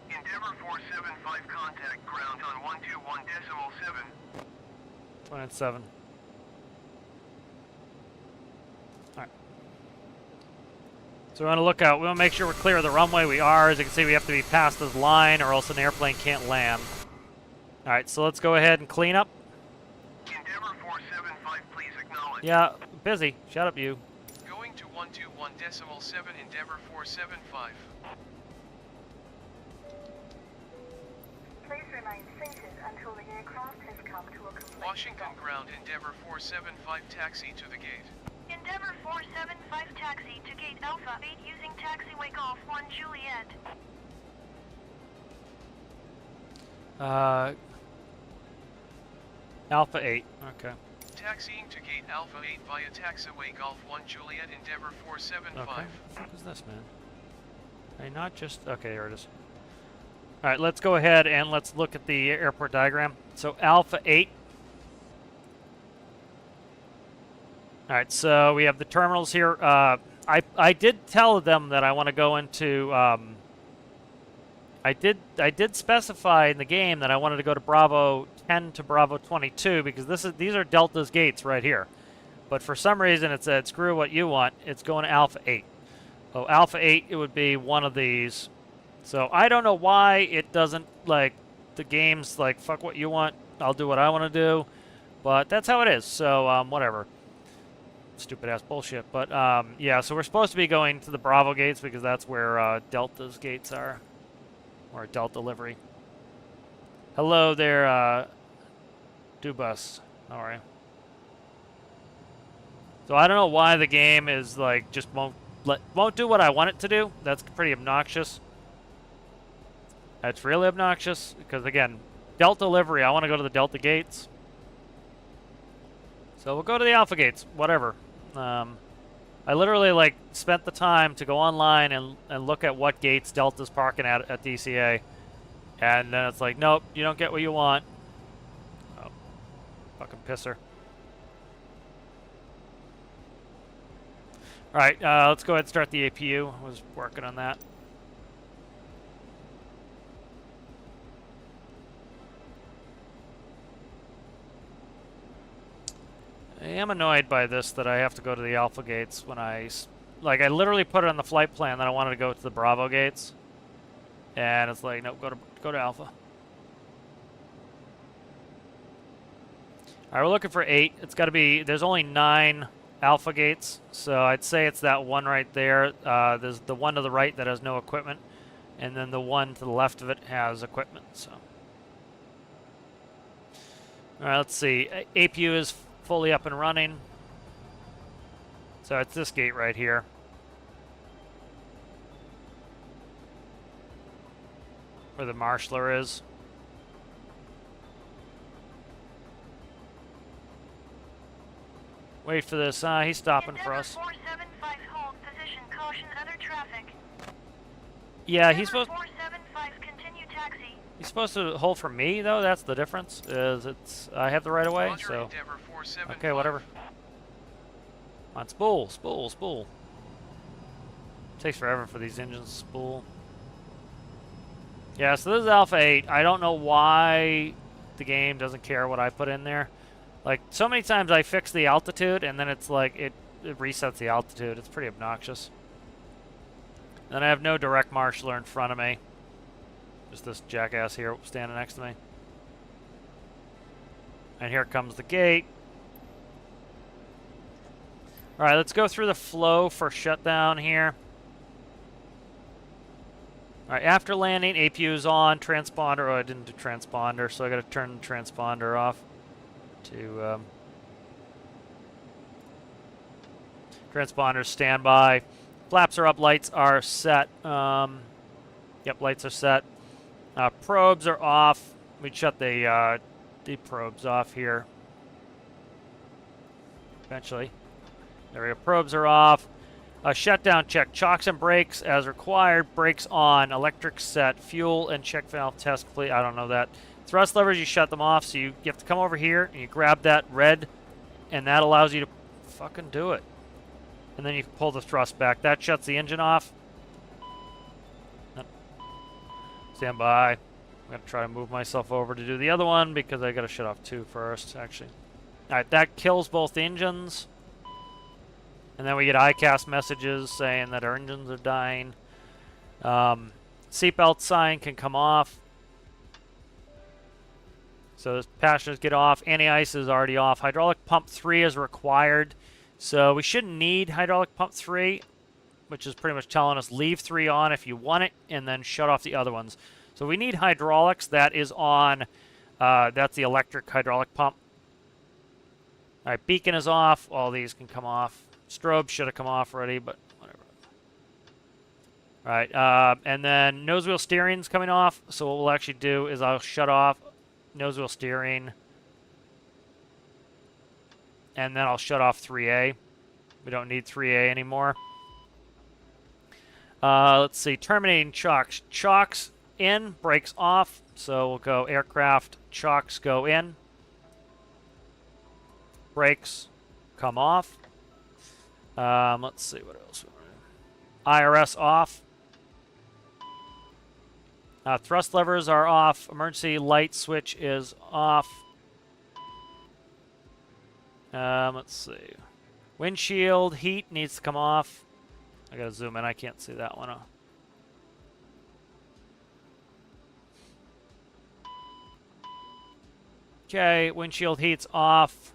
Endeavor 475, contact ground on 121.7. 27. Alright. So we want to look out. We want to make sure we're clear of the runway. We are. As you can see, we have to be past this line or else an airplane can't land. Alright, so let's go ahead and clean up. Endeavor 475, please acknowledge. Yeah, busy. Shut up, you. Going to 121.7, Endeavor 475. Please remain seated until the aircraft has come to a complete Washington stop. ground, Endeavor 475, taxi to the gate. Endeavor 475 taxi to gate Alpha 8 using taxiway Golf 1 Juliet. Alpha 8. Okay. Taxiing to gate Alpha 8 via taxiway Golf 1 Juliet, Endeavor 475. Okay. What the fuck is this, man? Hey, not just... Okay, here it is. Alright, let's go ahead and let's look at the airport diagram. So, Alpha 8. Alright, so we have the terminals here. I did tell them that I want to go into... I did specify in the game that I wanted to go to Bravo 10 to Bravo 22 because these are Delta's gates right here. But for some reason it said, screw what you want, it's going to Alpha 8. So Alpha 8, it would be one of these. So I don't know why it doesn't, like, the game's like, fuck what you want, I'll do what I want to do. But that's how it is, so whatever. Stupid ass bullshit. But yeah, so we're supposed to be going to the Bravo gates because that's where Delta's gates are. Or Delta livery. Hello there, Dubus. How are you? So I don't know why the game is like just won't do what I want it to do. That's pretty obnoxious. That's really obnoxious because again, Delta livery. I want to go to the Delta gates. So we'll go to the Alpha gates. Whatever. I literally like spent the time to go online and look at what gates Delta's parking at DCA, and then it's like, nope, you don't get what you want. Oh, fucking pisser. All right, let's go ahead and start the APU. I was working on that. I am annoyed by this that I have to go to the alpha gates when I literally put it on the flight plan that I wanted to go to the Bravo gates, and it's like, nope, go to alpha. All right, we're looking for 8. It's got to be. There's only 9 alpha gates, so I'd say it's that one right there. There's the one to the right that has no equipment, and then the one to the left of it has equipment. So, all right, let's see. APU is fully up and running. So it's this gate right here. Where the marshaller is. Wait for this. He's stopping for us. 475, hold position, caution other traffic. Yeah, he's supposed. 475, continue taxi. He's supposed to hold for me though. That's the difference. Is I have the right of way, Roger, so. Endeavor 475. Okay, whatever. On spool, spool, spool. Takes forever for these engines to spool. Yeah, so this is Alpha 8. I don't know why the game doesn't care what I put in there. Like, so many times I fix the altitude, and then it's like, it resets the altitude. It's pretty obnoxious. And I have no direct marshaller in front of me. Just this jackass here standing next to me. And here comes the gate. All right, let's go through the flow for shutdown here. All right, after landing, APU is on. Transponder, oh, I didn't do transponder, so I got to turn the transponder off. To transponders standby. Flaps are up, lights are set. Yep, lights are set. Probes are off. We shut the probes off here. Eventually. There we go. Probes are off. Shutdown check. Chocks and brakes as required. Brakes on. Electric set. Fuel and check valve test complete. I don't know that. Thrust levers, you shut them off. So you have to come over here and you grab that red, and that allows you to fucking do it. And then you can pull the thrust back. That shuts the engine off. Stand by. I'm going to try to move myself over to do the other one because I got to shut off 2 first, actually. All right, that kills both engines. And then we get ICAS messages saying that our engines are dying. Seatbelt sign can come off. So the passengers get off. Anti-ice is already off. Hydraulic pump 3 is required. So we shouldn't need hydraulic pump 3, which is pretty much telling us leave 3 on if you want it, and then shut off the other ones. So we need hydraulics. That is on. That's the electric hydraulic pump. All right, beacon is off. All these can come off. Strobe should have come off already, but whatever. All right, and then nose wheel steering's coming off. So what we'll actually do is I'll shut off nose wheel steering, and then I'll shut off 3A. We don't need 3A anymore. Let's see, terminating chocks. Chocks in, brakes off. So we'll go aircraft, chocks go in. Brakes come off. Let's see what else. IRS off. Thrust levers are off. Emergency light switch is off. Let's see. Windshield heat needs to come off. I gotta zoom in. I can't see that one. Okay, windshield heat's off.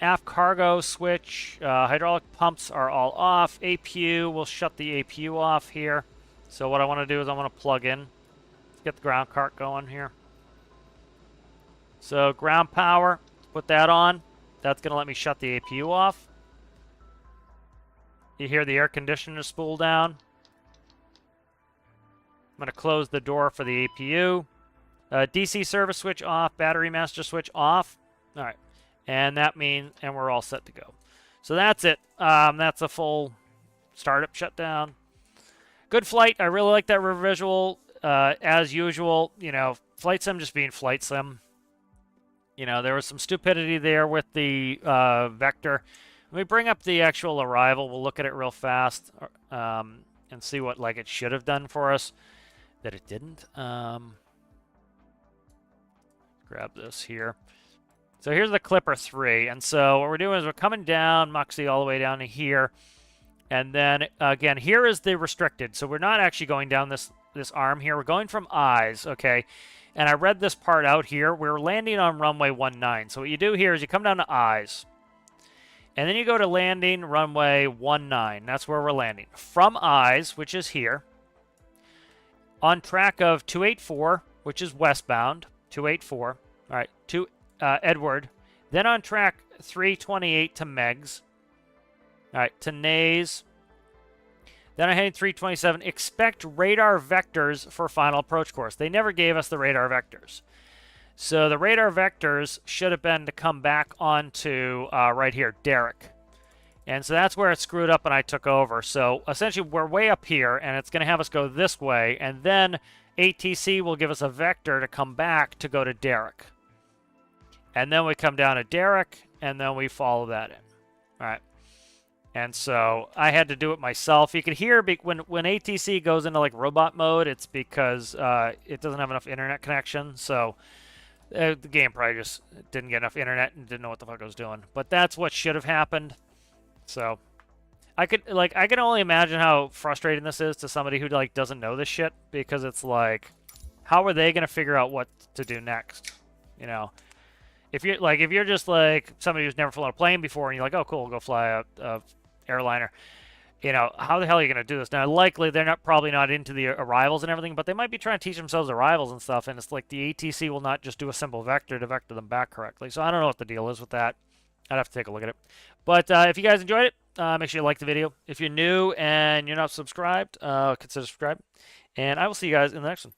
Aft cargo switch. Hydraulic pumps are all off. APU, we'll shut the APU off here. So what I want to do is I want to plug in. Let's get the ground cart going here. So ground power, put that on. That's going to let me shut the APU off. You hear the air conditioner spool down. I'm going to close the door for the APU. DC service switch off, battery master switch off. All right. And that means, and we're all set to go. So that's it. That's a full startup shutdown. Good flight. I really like that river visual. As usual, you know, Flight Sim just being Flight Sim. You know, there was some stupidity there with the vector. Let me bring up the actual arrival. We'll look at it real fast and see what like it should have done for us that it didn't. Grab this here. So here's the Clipper 3. And so what we're doing is we're coming down, Moxie, all the way down to here. And then, again, here is the restricted. So we're not actually going down this arm here. We're going from eyes, okay? And I read this part out here. We're landing on runway 19. So what you do here is you come down to eyes. And then you go to landing runway 19. That's where we're landing. From eyes, which is here. On track of 284, which is westbound. 284. All right, to Edward. Then on track 328 to Megs. All right, to Nays. Then I'm heading 327. Expect radar vectors for final approach course. They never gave us the radar vectors. So the radar vectors should have been to come back onto right here, Derek. And so that's where it screwed up and I took over. So essentially we're way up here and it's going to have us go this way. And then ATC will give us a vector to come back to go to Derek. And then we come down to Derek and then we follow that in. All right. And so I had to do it myself. You can hear when ATC goes into like robot mode, it's because it doesn't have enough internet connection. So the game probably just didn't get enough internet and didn't know what the fuck it was doing. But that's what should have happened. So I can only imagine how frustrating this is to somebody who like doesn't know this shit, because it's like, how are they going to figure out what to do next? You know, if you're just like somebody who's never flown a plane before and you're like, oh cool, we'll go fly a airliner. You know, how the hell are you going to do this? Now, likely they're probably not into the arrivals and everything, but they might be trying to teach themselves arrivals and stuff, and it's like the ATC will not just do a simple vector to vector them back correctly. So I don't know what the deal is with that. I'd have to take a look at it. But if you guys enjoyed it, make sure you like the video. If you're new and you're not subscribed, consider subscribing. And I will see you guys in the next one.